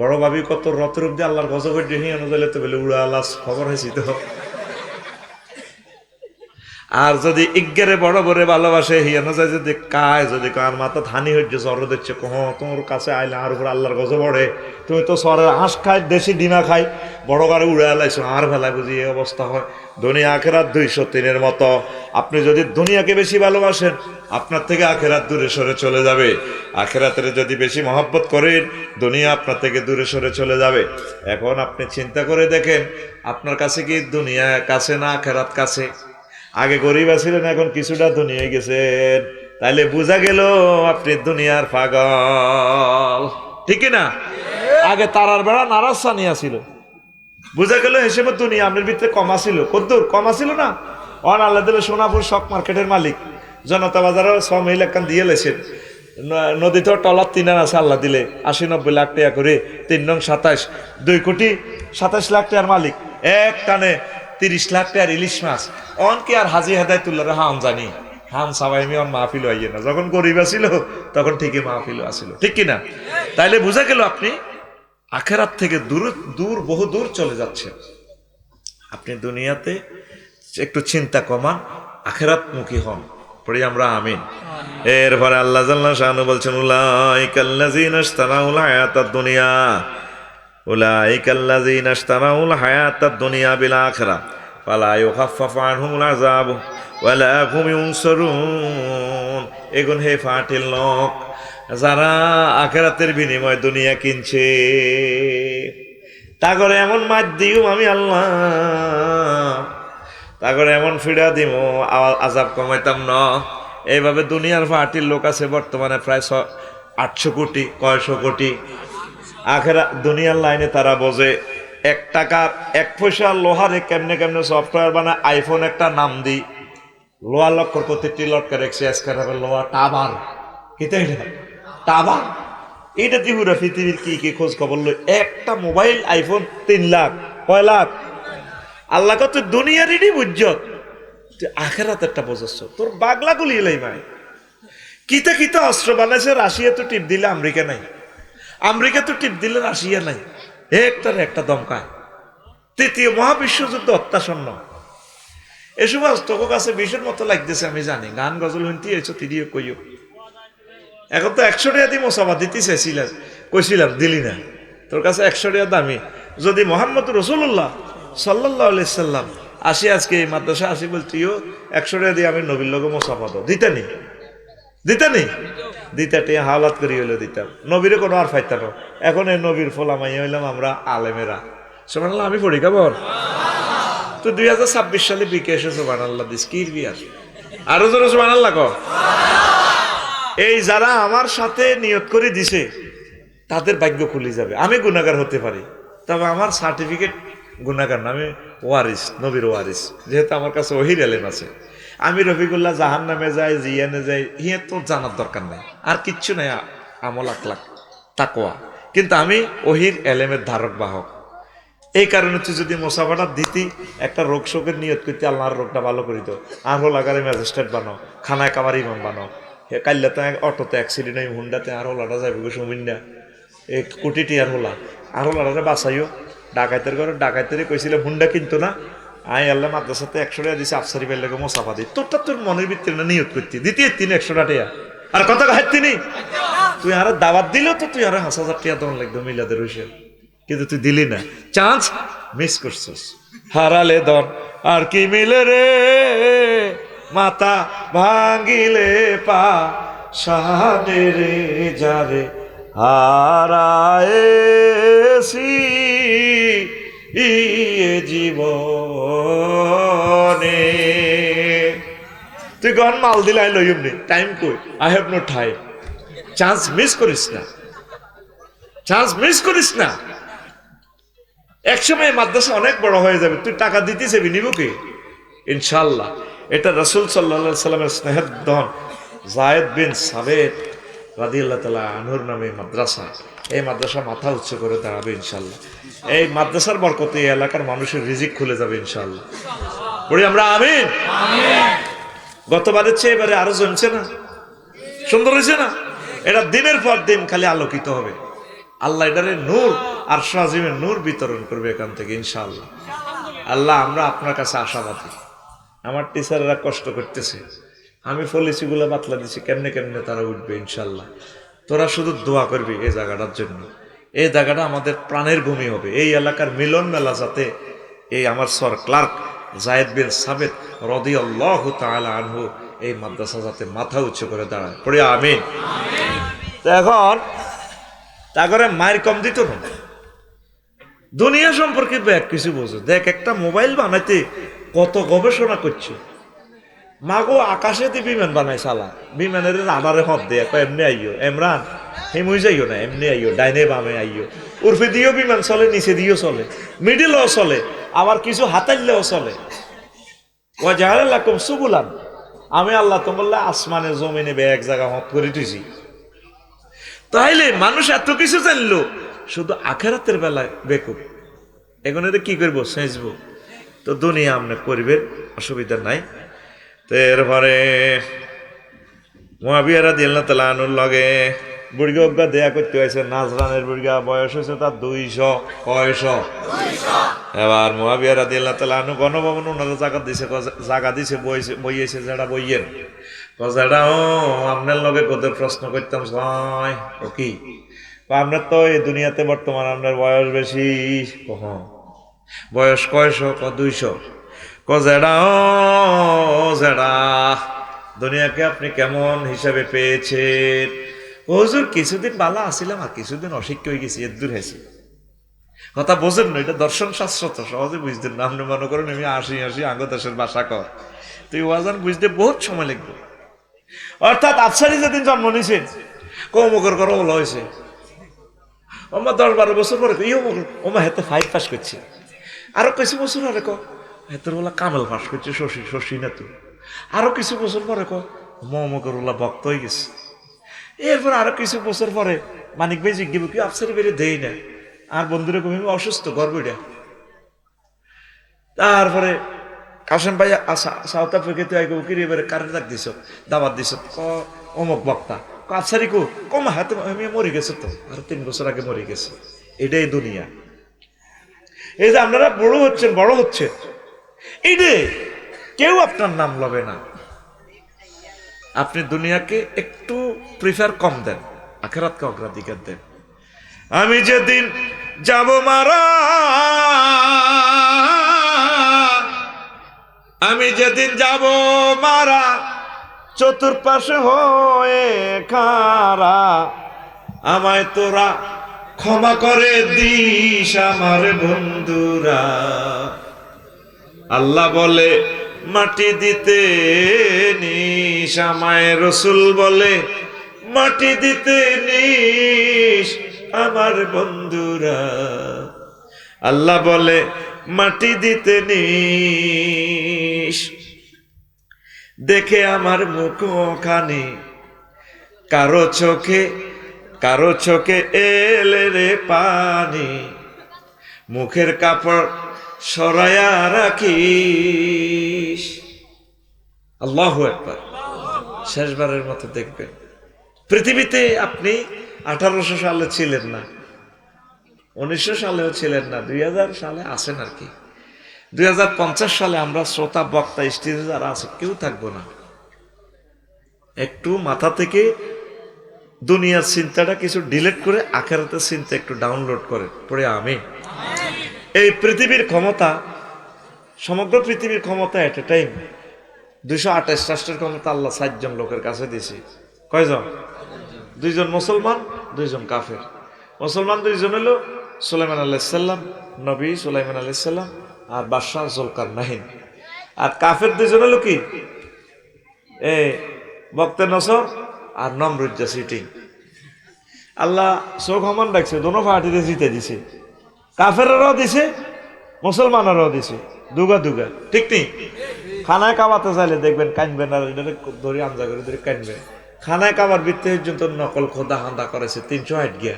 বড় ভাবি কত রতরূপ দিয়ে আল্লাহর গজব হিয়ানো দিলে তো বলে উড়া আল্লাহ খবর হয়েছি তো আর যদি ইজ্ঞারে বড় বড়ে ভালোবাসে হিয়ানো যায় যদি কায় যদি কার মাথা ধানি হচ্ছে জ্বর দিচ্ছে কহ তোমার কাছে আইলে আর উপর আল্লাহর গজব পড়ে তুমি তো সরের হাঁস খাই দেশি ডিমা খাই বড় গাড়ি উড়ে আলাইছো আর ভেলায় বুঝি এই অবস্থা হয় দুনিয়া আখেরাত 203 মতো আপনি যদি দুনিয়াকে বেশি ভালোবাসেন আপনার থেকে আখেরাত দূরে সরে চলে যাবে আখেরাতের যদি বেশি মহব্বত করেন দুনিয়া আপনার থেকে দূরে সরে চলে যাবে এখন আপনি চিন্তা করে দেখেন আপনার কাছে কি দুনিয়া কাছে না আখেরাত কাছে আগে গরিব ছিলেন এখন কিছুটা দুনিয়া গেছেন তাইলে বোঝা গেল আপনি দুনিয়ার পাগল ঠিক না আগে তারার বেড়া নারাজ সানিয়া ছিল বোঝা গেল হিসেবে দুনিয়া আপনার ভিতরে কমা ছিল কদ্দুর কমা ছিল না অন আল্লাহ দিলে সোনাপুর শক মার্কেটের মালিক জনতা বাজারও 6 মিল একখান দিয়ে লেছেন নদীতেও টলার 3 আছে আল্লাহ দিলে 80-90 লাখ টাকা করে 3 নং 27 2 কোটি 27 লাখ টাকার মালিক এক টানে 30 লাখ টাকার ইলিশ মাছ অন কি আর হাজি হেদায়তুল্লাহর হাম জানি হাম সবাই আমি অন মাহফিল হইয়ে না যখন গরিব ছিল তখন ঠিকই মাহফিল আসিল ঠিক কিনা তাইলে বোঝা গেল আপনি আখেরাত থেকে দূর বহু দূর চলে যাচ্ছেন আপনি দুনিয়াতে একটু চিন্তা কমান আখেরাত মুখী হন পড়ি আমরা আমিন এরপরে আল্লাহ জাল্লা শানু বলছেন উলাইকাল্লাযিনা ইশতারাউল হায়াতাদ দুনিয়া উলাইকাল্লাযিনা ইশতারাউল হায়াতাদ দুনিয়া বিল আখিরাহ ফালা ইউখাফফাফু আনহুমুল আযাব ওয়ালা হুম ইউনসারুন এগুন হে ফাটিল লোক যারা আখিরাতের বিনিময়ে দুনিয়া কিনছে তা করে এমন মার দিও আমি আল্লাহ তা করে এমন ফিরা দিব আযাব কমাইতাম না এইভাবে দুনিয়ার ফাটিল লোক আছে বর্তমানে প্রায় 800 কোটি কয়শো কোটি আখেরা দুনিয়ার লাইনে তারা বোঝে 1 টাকার 1 পয়সা লোহারে কেমনে কেমনে সফটওয়্যার বানায় আইফোন একটা নাম দি লোহা লক্কর প্রতিটি লটকা রেখেছে আজকাল লোহা টাবার কিতা টাবার এটা দিহুরা পৃথিবীর কি খোঁজ খবর লই একটা মোবাইল আইফোন 3 লাখ কয় লাখ আল্লাহ কত দুনিয়ারই বুঝত আখেরাত একটা বোঝাচ্ছ তোর বাগলা গুলিয়ে মাই কিতা কিতা অস্ত্র বানাইছে রাশিয়া তো টিপ দিলে আমেরিকা নাই আমেরিকা তো টিপ দিলে রাশিয়া নাই একটার একটা দমকায় 3য় মহাবিশ্বযুদ্ধ অত্যাসন্ন এসব তোর কাছে বিষের মতো লাগতেছে আমি জানি গান গজল শুনতে এসো তিরিও কইও এখন তো 100 টাকা দিয়ে মোসাফা দিতে চাইছিলাম কইছিলাম দিলি না তোর কাছে 100 টাকা দামি যদি মোহাম্মদ রাসূলুল্লাহ সাল্লাল্লাহু আলাইহি সাল্লাম আসি আজকে এই মাদ্রাসা আসি বলতিও 100 টাকা দিয়ে আমি নবীর লগে মোসাফা দাও দিতানি দিতাটি হালাত করি হইলে দিতাম নবীরে কোনো আর ফাইতাম এখন এই নবীর ফলামাই হইলাম আমরা আলেমেরা সুবহানাল্লাহ আমি পড়ি খবর তো 2026 সালে বিকে এসে সুবহানাল্লাহ দিস কির বিয়ার আরো জোরে সুবহানাল্লাহ কও এই যারা আমার সাথে নিয়ত করে দিছে তাদের ভাগ্য খুলে যাবে আমি গুনাহগার হতে পারি তবে আমার সার্টিফিকেট গুণাগার না, আমি ওয়ারিস, নবীর ওয়ারিস, যেহেতু আমার কাছে ওহির এলেম আছে। আমি রফিকুল্লাহ জাহান নামে যাই, জিয়ানে যাই, হিয়ে তোর জানার দরকার নাই, আর কিচ্ছু নাই, আমল আখলাক তাকওয়া, কিন্তু আমি ওহির এলেমের ধারক বাহক। এই কারণে তুই যদি মোসাফাটা দিতি, একটা রোগ শোকের নিয়ত করতে, আল্লাহর রোগটা ভালো করে দিত, আর হল আগারে ম্যাজিস্ট্রেট বানো, খানায় কামার ইমাম বানো, কাল্লাতে অটোতে অ্যাক্সিডেন্ট হয়, হুন্ডাতে আর হলাটা যাবে গো সুমিন্দা, এই কোটিটি আর হলা, আর হলাটা বাঁচাইও, ডাকাইতের ঘরে ডাকাইতের কইছিল হুন্ডা কিনতো না, আই আল্লাহ মাদ্রাসাতে 100 টাকা দিছে, আফসারি পেলে মোসাফা দিই, তোরটা তোর মনের ভিতরে না নিয়ত করতি, দ্বিতীয় 100 টাকা, আর কথা হাঁটতি নি, তুই আর দাওয়াত দিলেও তো তুই আর 5,000 টাকা তখন লাগতো মিলাদের হইছে, কিন্তু তুই দিলি না, চান্স মিস করছিস। হারালে দন আর কি মিলে রে, মাথা ভাঙিলে পা সাদে রে, যারে হারায়েছি জীবনে। তুই গন মাল দিলাই লইম নি, টাইম কই, I have no time. Chance miss করিস না, চান্স মিস করিস না। একসময় মাদ্রাসা অনেক বড় হয়ে যাবে, তুই টাকা দিতে চাবি, নিব কি? ইনশাল্লাহ। এটা রাসূল সাল্লাল্লাহু আলাইহি সাল্লামের স্নেহের ধন যায়েদ বিন সাবিত রাদিয়াল্লাহু তাআলা আনহুর নামে মাদ্রাসা, এই মাদ্রাসা মাথা উচ্চ করে দাঁড়াবে ইনশাল্লাহ। এই মাদ্রাসার বরকতে এই এলাকার মানুষের রিজিক খুলে যাবে ইনশাল্লাহ। বলি আমরা আমিন। গতবারের চেয়ে এবারে আরো জমছে না, সুন্দর হয়েছে না? এটা দিনের পর দিন খালি আলোকিত হবে, আল্লাহ এটারে নূর আর আজিমের নূর বিতরণ করবে এখান থেকে ইনশাআল্লাহ। আল্লাহ আমরা আপনার কাছে আশাবাদী। আমার টিচাররা কষ্ট করতেছে, আমি পলিসিগুলো বাতলা দিছি, কেমনে কেমনে তারা উঠবে ইনশাআল্লাহ। তোরা শুধু দোয়া করবি এই জায়গাটার জন্য, এই জায়গাটা আমাদের প্রাণের ভূমি হবে, এই এলাকার মিলন মেলা যাতে এই আমার সর ক্লার্ক যায়েদ বিন সাবিত রাদিয়াল্লাহু তাআলা আনহু এই মাদ্রাসা যাতে মাথা উঁচু করে দাঁড়ায়, পড়ে আমিন। এখন তা করে মায়ের কম দিত না, দুনিয়া সম্পর্কে ব্যাগ কিছু বোঝো। দেখ একটা মোবাইল বানাইতে কত গবেষণা করছে, মাগো আকাশেতে বিমান বানাই সালা, বিমানের রাডারে হদ দেয়, এমনি আইও এমরান হেমুই যাইও না, এমনি আইও, ডাইনে বামে আইও, উর্ফে দিয়েও বিমান চলে, নিচে দিয়েও চলে, মিডিলও চলে, আবার কিছু হাতাইলেও চলে। ও জাহালাকুম সুবুলান, আমি আল্লাহ তোমাল্লা আসমানে জমিনে এক জায়গা হত করে দিয়েছি। তাইলে মানুষ এত কিছু জানলো, শুধু আখেরাতের বেলায় বেকুব, এগুলো কি করবো, সেঁচবো। তো দুনিয়া আপনি করবেন, অসুবিধা নাই। তো এরপরে মুআবিয়া রাদিয়াল্লাহু তাআলা আনহুর লগে বুড়িগা অজ্ঞা দেয়া করতে হয়েছে, নাজরানের বুড়িগা, বয়স হয়েছে তার 200, কয়শ। এবার মুআবিয়া রাদিয়াল্লাহু তাআলা আনহু গণভবন ওনারা জায়গা দিছে, বইয়েছে যারা বইয়েন, যেটা ও আপনার লগে কোথায় প্রশ্ন করতাম, ও কি আপনার তো এই দুনিয়াতে বর্তমান আপনার বয়স বেশি, বয়স কয়শ, 200, যেটা ও যেটা দুনিয়াকে আপনি কেমন হিসাবে পেয়েছেন? হুজুর কিছুদিন ভালো আসিলাম, আর কিছুদিন অশিক্ষিত হয়ে গেছি, এর দূর হয়েছি। কথা বোঝেন না, এটা দর্শন শাস্ত্র তো সহজে বুঝতেন না। আপনি মনে করেন আমি আসি আঙ্গ দেশের ভাষা কর, তুই ওয়াজান বুঝতে বহুত সময় লাগবে। অর্থাৎ আফসারি যেদিন জন্ম নিয়েছেন, কৌমকর করো বলা হয়েছে, ওমা 10-12 বছর পরে ওমা হেতে 5 পাস করছে, আরো কিছু বছর পরে হেতের বলা কামেল পাস করছে, শশী না তো, আরো কিছু বছর পরে মমকর ওলা ভক্ত হয়ে গেছে। এরপর আরো কিছু বছর পরে মানিক ভাই জিজ্ঞেব কি আফসারি বেরিয়ে দেই না, আর বন্ধুরা কবি অসুস্থ গর্বটা। তারপরে কাশেম ভাই সাউথ আফ্রিকাতে আই কি এবারে কারেন্ট ডাক দিছ, দাবাত দিছ, অমুক বক্তা, আফসারি কম হাতে আমি মরে গেছে, তো আর 3 বছর আগে মরে গেছে। এটাই দুনিয়া। এই যে আপনারা বড় হচ্ছেন, এইটাই কেউ আপনার নাম লবে না। আপনি দুনিয়াকে একটু প্রিফার কম দেন, আখিরাতকে অগ্রাধিকার দেন। আমি যেদিন যাব মারা, আমি যেদিন যাব মারা, চতুর্পাশে হয়ে খারা, আমায় তোরা ক্ষমা করে দিস আমার বন্ধুরা। আল্লাহ বলে মাটি দিতে নিস, আমায় রসুল বলে মাটি দিতে নিস আমার বন্ধুরা। আল্লাহ বলে মাটি দিতে নিস, দেখে আমার মুখখানি, কারো চোখে এলে রে পানি, মুখের কাপড় সরায়া রাখিস। আল্লাহু আকবার। শেষবারের মতো দেখবেন, পৃথিবীতে আপনি 1800 সালে ছিলেন না, 1900 সালেও ছিলেন না, 2000 সালে আছেন আর কি। 2050 সালে আমরা শ্রোতা বক্তা স্টেজে যারা আছে কেউ থাকবো না। একটু মাথা থেকে দুনিয়ার চিন্তাটা কিছু ডিলিট করে আখেরাতের চিন্তা একটু ডাউনলোড করে পড়ে আমি এই পৃথিবীর ক্ষমতা, সমগ্র পৃথিবীর ক্ষমতা এট এ টাইম 228 রাষ্ট্রের ক্ষমতা আল্লাহ 7 জন লোকের কাছে দিয়েছে। কয়জন? 2 জন মুসলমান, 2 জন কাফের। মুসলমান 2 জন হলো সুলাইমান আলাইহিস সালাম, নবী সুলাইমান আলাইহিস সালাম, আর বাদশাহ জুলকারনাইন। আর কাফের 2 জন হলো কি, বক্তে নসর আর নমরুদ সিটিং। আল্লাহ চোখ হমান ডাকছে, দোনো পার্টিতে জিতে দিছে, কাফেররাও দিছে মুসলমানেরাও দিছে, দুগা দুগা। ঠিক নেই? খানায় কাবাতে চাইলে দেখবেন কানবেন, আর এটা ধরে আমজা করে ধরে কানবে। খানায় কাবার বৃত্তি পর্যন্ত নকল খোদা হান্দা করেছে 308 গিয়া।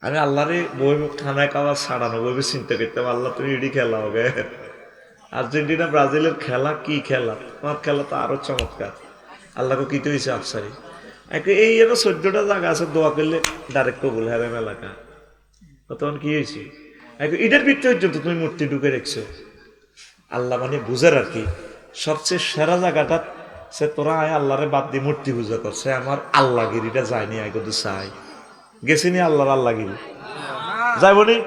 আমি আল্লাহরে বই খানায় কাবার ছাড়ানো বই চিন্তা করতাম, আল্লাহ তুমি ইডি খেলা হবে। আর্জেন্টিনা ব্রাজিলের খেলা কি খেলা, তোমার খেলা তো আরো চমৎকার। আল্লাহকে কি তো হয়েছে আফসারি এই যেন 14টা জায়গা আছে, দোয়া করলে ডাইরেক্ট কবুল হারাম এলাকা। তখন কি হয়েছে, ইটের বৃত্তি পর্যন্ত তুমি মূর্তি ঢুকে রেখছো। আল্লাহ মানে বুঝার আর কি, সবচেয়ে সেরা জায়গাটা সে তোরা আয় আল্লাহরে বাদ দিয়ে মূর্তি পূজা করছে। আমার আল্লাহগিরিটা যায়নি, আগে তো চাই গেছিনি আল্লাহর আল্লাহগিরি যাইবনি।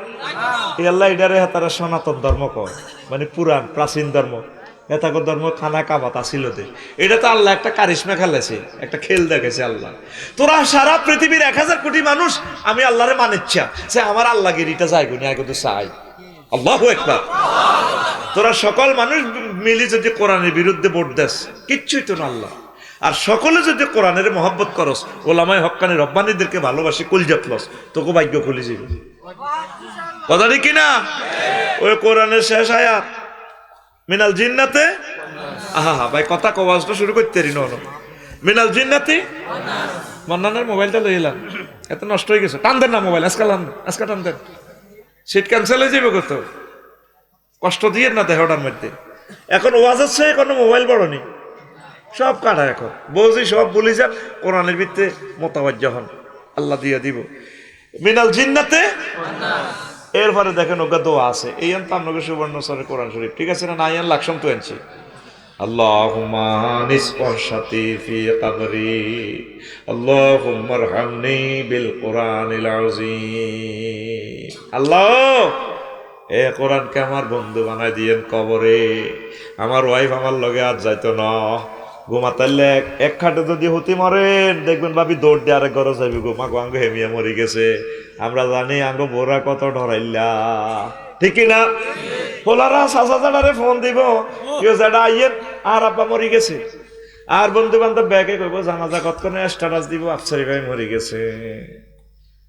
এই আল্লাহ এটারে তারা সনাতন ধর্ম কয়, মানে পুরান প্রাচীন ধর্ম। এতাকর ধর্ম খানা কাবাত আসিল, এটা তো আল্লাহ একটা কারিশমা খেলেছে, একটা খেল দেখেছে আল্লাহ। তোরা সারা পৃথিবীর 1000 কোটি মানুষ আমি আল্লাহরে মানিচ্ছা, সে আমার আল্লাহগিরিটা যাইবনি, আগে তো চাই। আল্লাহু আকবার। তোরা সকল মানুষ মিলি যদি কোরআনের বিরুদ্ধে ভোট দেস, কিচ্ছুই তো না আল্লাহ। আর সকলে যদি কোরআনের মহব্বত করস, ওলামায়ে হক্কানি রব্বানীদেরকে ভালোবাসি, কলজাত লস, তোকে ভাগ্য খুলে যাবে। কথা ঠিক কিনা? ওই কোরআনের শেষ আয়াত মিনাল জিন্নাতে, আহা ভাই কথা কওয়াজটা শুরু করতে রি ন মিনাল জিন্নাতি। মান্নানের মোবাইলটা লই এলাম, এত নষ্ট হয়ে গেছে, টান দেন না মোবাইল, আজকে টান দেন, সিট ক্যান্সেল হয়ে যাবে। কত কষ্ট দিয়ে না দেহটার মধ্যে। এখন ওয়াজ হচ্ছে, কোনো মোবাইল বড় নেই, সব কাটা। এখন বলছি সব বলি যান, কোরআনের ভিত্তে মোতাবাজ্য হন, আল্লাহ দিয়ে দিব। মিনাল জিন্নাতে, এরপরে দেখেন ওগা দোয়া আছে, এই আন তামনগর সুবর্ণ সরে কোরআন শরীফ, ঠিক আছে না? না আন লাকসম তো আনছি। আল্লাহুম্মা নিসফাশাতি ফি কবরি, আল্লাহুম্মা রহমনি বিল কোরআনিল আযীম। আল্লাহ এ কোরআনকে আমার বন্ধু বানাই দিয়েন কবরে। আমার ওয়াইফ আমার লগে আর যাইতো না, ঘুমাতাইলে এক খাটে যদি হতি মরেন দেখবেন ভাবি দৌড় দিয়ে আরেক ঘরে যাবি, গো মা গো আঙ্গ হেমিয়া মরি গেছে। আমরা জানি আঙ্গ বোরা কত ডরাইলা, ঠিক না? পোলারা চাচারে ফোন দিব, কেউ যেটা আইয়েন আর আব্বা মরি গেছে, আর বন্ধু বান্ধব ব্যাগে কইব জানাজা কতক্ষণে স্ট্যাটাস দিব আফসারি ভাই মরি গেছে।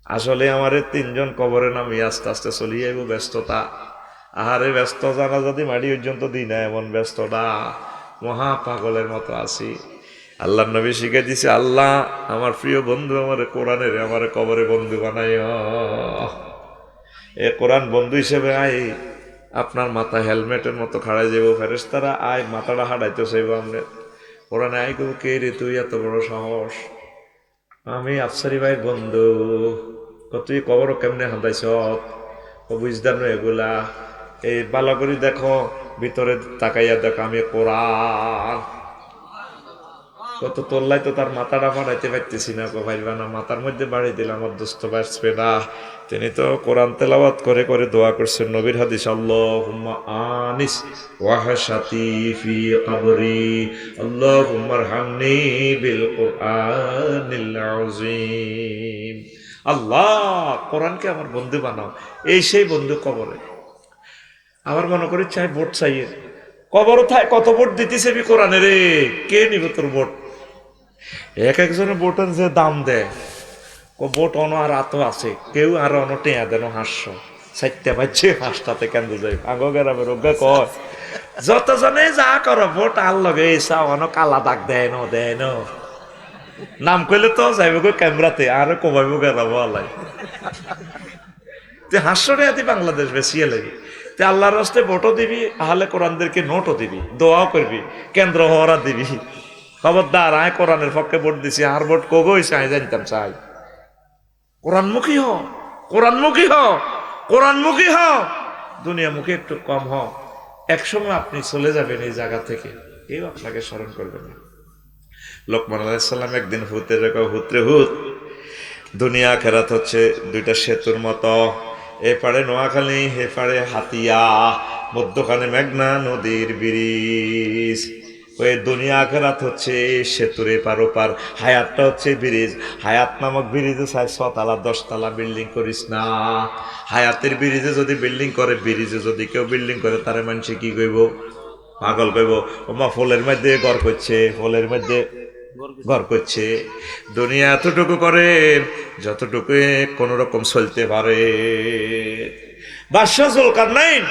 আসলে আমার 3 জন কবরে নামি আস্তে আস্তে চলি যাইব ব্যস্ততা। আহারে ব্যস্ত, জানা যদি মাড়ি পর্যন্ত দিই না, এমন ব্যস্ততা, মহা পাগলের মতো আছি। আল্লাহ নবী শিখে দিছে, আল্লাহ আমার প্রিয় বন্ধু আমার কোরআনের আমার কবরে বন্ধু বানাই। এ কোরআন বন্ধু হিসেবে আই আপনার মাথা হেলমেটের মতো খাড়াই যাব, ফেরেশতারা আয় মাথাটা হাঁটাইতে চাইব আমরা। কোরআনে আই কব, কে রে তুই, এত বড় সাহস? আমি আফসারি ভাইয়ের বন্ধু। তুই কবর কেমনে হাঁটাইছ? বুঝদার নয় এগুলা, এই ভালো করে দেখো, ভিতরে তাকাইয়া দেখো আমি কোরআন। কত তোল্লাই তো তার মাথাটা বাড়াইতে পারতেছি না, ভাইবা না, মাথার মধ্যে বাড়াই দিলাম, আমার দোস্ত বাঁচবে না। তিনি তো কোরআন তেলাওয়াত করে করে দোয়া করছেন, নবীর হাদিস, আল্লাহুম্মা আনিস ওয়াহশাতি ফি কবরি, আল্লাহুম্মা রহমনি বিল কোরআনিল আযীম। আল্লাহ কোরআনকে আমার বন্ধু বানাও। এই সেই বন্ধু কবরে। আবার মনে করি চাই ভোট চাইয়ে, কবর থাই কত ভোট দিতেছে কোরআনে রে, কে নিব তোর ভোট? এক একজনের ভোটের যে দাম দেয়, ভোট অন আর আত আছে, কেউ আর অন টেয়া দেন 500, চারটা বাজছে, 5টাতে কেন্দ্র যাই আগো গ্রামের রোগা কয় যতজনে যা করো ভোট আর লগে চাওয়ানো কালা দাগ দেয় ন নাম কইলে তো যাইব গো ক্যামেরাতে আর কমাইব গেলাম আল্লাহ তে হাস্যরে আদি বাংলাদেশ বেশিয়ে লাগে তে আল্লাহর রাস্তায় ভোটও দিবি, আহলে কোরআনদেরকে নোটও দিবি, দোয়াও করবি, কেন্দ্র হওয়ারা দিবি। খবরদার আয় কোরআনের পক্ষে ভোট দিছি, আর ভোট কগো হইছে আয় জানতাম চাই। কোরআনমুখী হ, কোরআনমুখী হ, কোরআনমুখী হ, দুনিয়ামুখী একটু কম হ। একসময় আপনি চলে যাবেন এই জায়গা থেকে, কেউ আপনাকে স্মরণ করবে না। লোকমান আলাইহিস সালাম একদিন হুতের হুতরে হুত, দুনিয়া আখিরাত হচ্ছে দুইটা সেতুর মতো, এপারে নোয়াখালী এপারে হাতিয়া, মধ্যখানে মেঘনা নদীর ব্রিজ। ওই দুনিয়া আখিরাত হচ্ছে সেতুর এপার ওপার, হায়াতটা হচ্ছে ব্রিজ। হায়াত নামক ব্রিজে চাই 6 তলা 10 তলা বিল্ডিং করিস না। হায়াতের ব্রিজে যদি বিল্ডিং করে, ব্রিজে যদি কেউ বিল্ডিং করে তারে মানুষে কি কইব? পাগল কইব। ওমা ফুলের মধ্যে ঘর করছে, ফুলের মধ্যে ঘর করছে। দুনিয়া এতটুকু করেন যতটুকু কোন রকম চলতে পারে। বাদশাহ জুলকারনাইন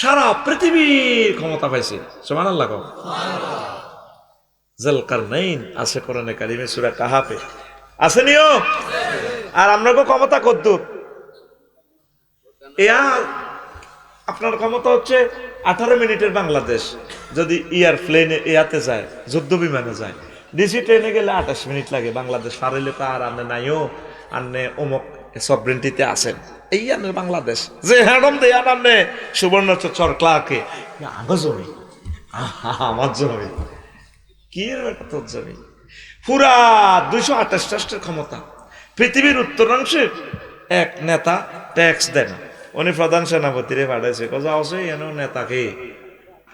সারা পৃথিবীর ক্ষমতা পাইছে, সুবহানাল্লাহ। জুলকারনাইন আছে কোরআনে কারিমে সূরা কাহাফে, আছে নিও। আর আপনাকে ক্ষমতা কদ্দুর? আপনার ক্ষমতা হচ্ছে 18 মিনিটের বাংলাদেশ। যদি এয়ারপ্লেনে ইয়াতে যায়, যুদ্ধ বিমানে যায়, ডিসি ট্রেনে গেলে 28 মিনিট লাগে। বাংলাদেশ পারিলে তো আর আনে নাইও, আনে অমুক সবরেন্টিতে আসেন। এই আনের বাংলাদেশ যে হ্যাডম দেয় আনে সুবর্ণচর ক্লার্কে আগে জমি, আমার জমি কি তোর জমি। পুরা 228 রাষ্ট্রের ক্ষমতা। পৃথিবীর উত্তরাংশের এক নেতা ট্যাক্স দেন, উনি প্রধান সেনাপতিরে পাঠাইছে, যাও এনে নেতাকে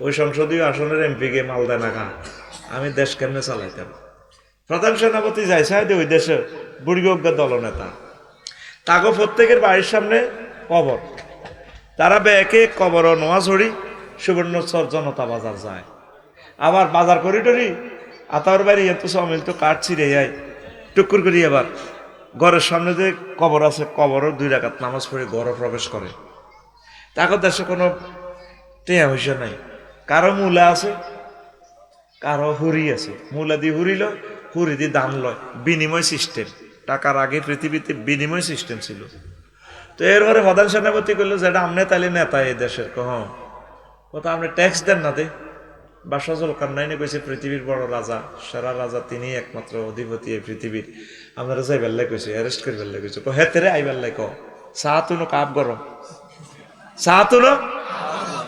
ওই সংসদীয় আসনের এমপিকে মাল দেয় না খা, আমি দেশ কেমনে চালাইতাম। প্রধান সেনাপতি যাইছে ওই দেশের বুড়িগজ্ঞা দলনেতা, তাকে প্রত্যেকের বাড়ির সামনে কবর, তারা ব্যাকে কবর নোয়াঝড়ি সুবর্ণচর জনতা বাজার যায়। আবার বাজার করিডরি আতার বাড়ি এত সমিল তো কাঠ ছিঁড়ে যায় টুকুর করি। আবার ঘরের সামনে যে কবর আছে, কবরও 2 রাকাত নামাজ পড়ে ঘরে প্রবেশ করে। তাকে দেশে কোনো টেয়া হইসা নাই, কারো মূলা আছে, কারো হুরি আছে। মূলা দিয়ে হুরিল, হুরি দিয়ে দান লয়, বিনিময় সিস্টেম। টাকার আগে পৃথিবীতে বিনিময় সিস্টেম ছিল। তো এরপরে প্রধান সেনাপতি করলো যেটা আমনে তাইলে নেতা এই দেশের কথা, আপনি ট্যাক্স দেন না দে। বাদশাহ জুলকারনাইনে কইছে পৃথিবীর বড় রাজা, সেরা রাজা তিনি, একমাত্র অধিপতি এই পৃথিবীর। আপনারা যাই বেল্লাই কইছে, অ্যারেস্ট করে বেল্লাই কইছে, হেতেরে আই বেল্লাই চা তুনো কাপ গরম, চা তুনো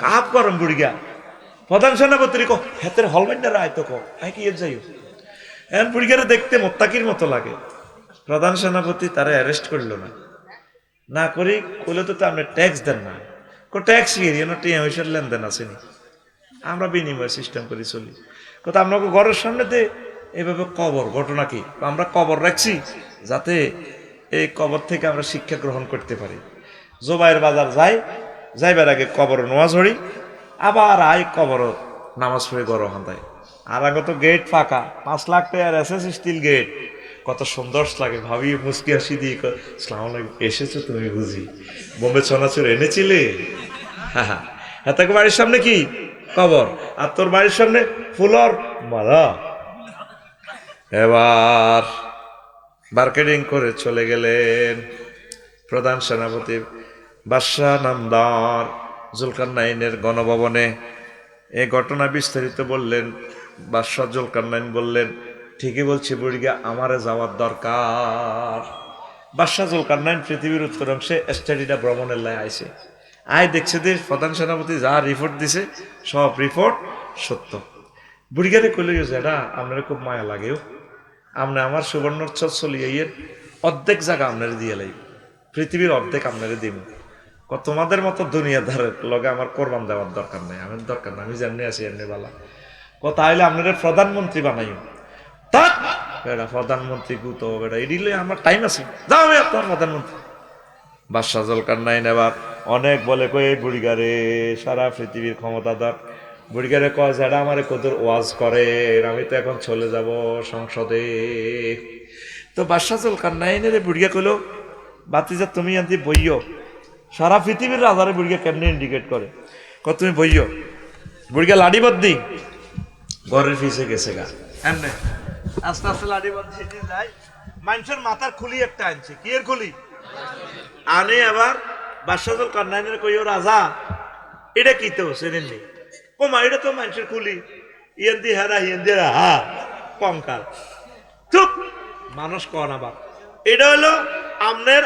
কাপ গরম বুড়িগা। প্রধান সেনাপতি হেতের হলমাইন্ডারা আয় তো আই কি এর যাইও এখন বুড়িগারে দেখতে মোত্তাকির মতো লাগে। প্রধান সেনাপতি তারা অ্যারেস্ট করলো না, না করি কইলে তো আপনি ট্যাক্স দেন না। ট্যাক্স টিয়া পয়সার লেনদেন আসেনি, আমরা বিনিময় সিস্টেম করে চলি। কথা আপনাকে ঘরের সামনেতে এইভাবে কবর, ঘটনা কি আমরা কবর রাখছি যাতে এই কবর থেকে আমরা শিক্ষা গ্রহণ করতে পারি। জোবাইয়ের বাজার যাইবার আগে কবর নোয়া ঝড়ি, আবার আই কবর নামাজ পড়ে গড় হাঁদায়। আর আগে তো গেট ফাঁকা, 5 লাখ টাকার এসএস স্টিল গেট, কত সুন্দর লাগে। ভাবি মুসকি হাসি দিয়ে সালাম আলাইকুম, এসেছো তুমি বুঝি, বোম্বে ছনাচুর এনেছিলে? হ্যাঁ, তোকে বাড়ির সামনে কি কবর, আর তোর বাড়ির সামনে ফুলর মালা। এবার মার্কেটিং করে চলে গেলেন প্রধান সেনাপতি বাদশাহ নামদার জুলকারনাইনের গণভবনে। এই ঘটনা বিস্তারিত বললেন। বাদশাহ জুলকারনাইন বললেন, ঠিকই বলছি বুড়িগা, আমারে যাওয়ার দরকার। বাদশাহ জুলকারনাইন পৃথিবীর উত্তরাংশে স্টাডিটা ভ্রমণের লাই আইছে। আয় দেখছে যে প্রধান সেনাপতি যা রিপোর্ট দিছে সব রিপোর্ট সত্য। বুড়িগারে কইল, যেটা আপনার খুব মায়া লাগেও, আপনি আমার সুবর্ণচর চলিয়ে অর্ধেক জায়গা আপনারে দিয়ে লাগবে, পৃথিবীর অর্ধেক আপনারে দিব। তোমাদের মতো দুনিয়াদারের লগে আমার কোরবান দেওয়ার দরকার নেই, আমার দরকার না, আমি যেমনি আছি এমনি বালা। তাহলে আপনারা প্রধানমন্ত্রী বানাইও। বেড়া প্রধানমন্ত্রী গুতো বেড়া এডিলে আমার টাইম আছে, যাও আমি আপনার প্রধানমন্ত্রী। বাদশাহ জুলকারনাইন এবার অনেক বলে কই বুড়িগারে সারা পৃথিবীর ক্ষমতাধর। বুড়িগারে কয় যেটা আমার কত ওয়াজ করে, আমি তো এখন চলে যাব সংসদে। তো বাদশাহ জুলকারনাইনের বুড়িগা কইল, বাতিজা তুমি আনতে বইও, সারা পৃথিবীর রাজারে বুড়িয়া কেমনে ইন্ডিকেট করে তুমি বইও বুড়িয়া লাডি বদ্দি ঘরের পিছে গেছে গা এমনে আস্তে আস্তে লাডি বদ্দি যায় মানুষের মাথার খুলি একটা আনছে কি এর খুলি আনে আবার বাদশাহুল কান্নাইনের কইও রাজা এটা কি তো চেনেননি কমা এটা তো মানুষের খুলি ইয়েন্দি হেরা ইয়েন্দি হা কঙ্কাল চুপ মানুষ কন আবার এটা হলো আমনের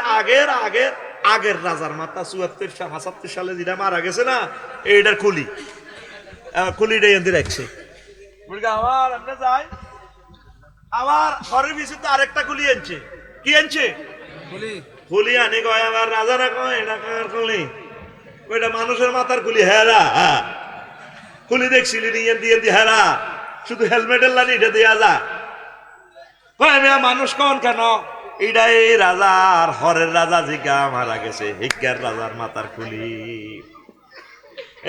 আগের রাজার মাথা 74-75 সালে যেটা মারা গেছে না এইটার খুলিটা ইয়েন্দি রাখছে আবার আমরা যাই আবার ঘরের পিছনে তো আরেকটা খুলি আনছে কি আনছে খুলি আনে কয় আবার রাজারা কয় এটা কার খুলি ওইটা মানুষের মাথার খুলি হেরা খুলি দেখছিলি দিয়ে হেরা শুধু হেলমেটের লানি এটা দেওয়া যা মানুষ কন কেন এটা এই রাজার হরের রাজা জিগা মারা গেছে হিজ্ঞার রাজার মাথার খুলি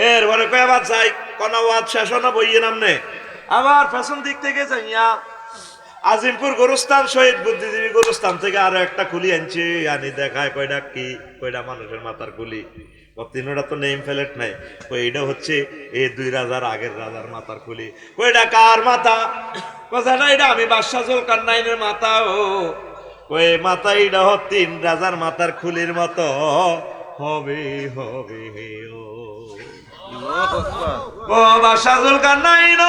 এরপরে কয় আবার যাই কোন ওয়াজ শেষ না বইয়ে নামনে আবার ফ্যাশন দিক থেকে যাইয়া আজিমপুর গোরস্থান শহীদ বুদ্ধিজীবী গোরস্থান থেকে আরো একটা খুলি আনছে আনি দেখায় কয়টা কি কয়টা মানুষের মাথার খুলি তিনোটা তো নেম প্লেট নাই এইটা হচ্ছে এই 2 রাজার আগের রাজার মাথার খুলি কয়টা কার মাথা কথাটা এটা আমি বাদশাহুল কান্নাইনের মাথা ওই মাথা এটা 3 রাজার মাথার খুলির মতো হবে হবে ও বাদশাহুল কান্নাইন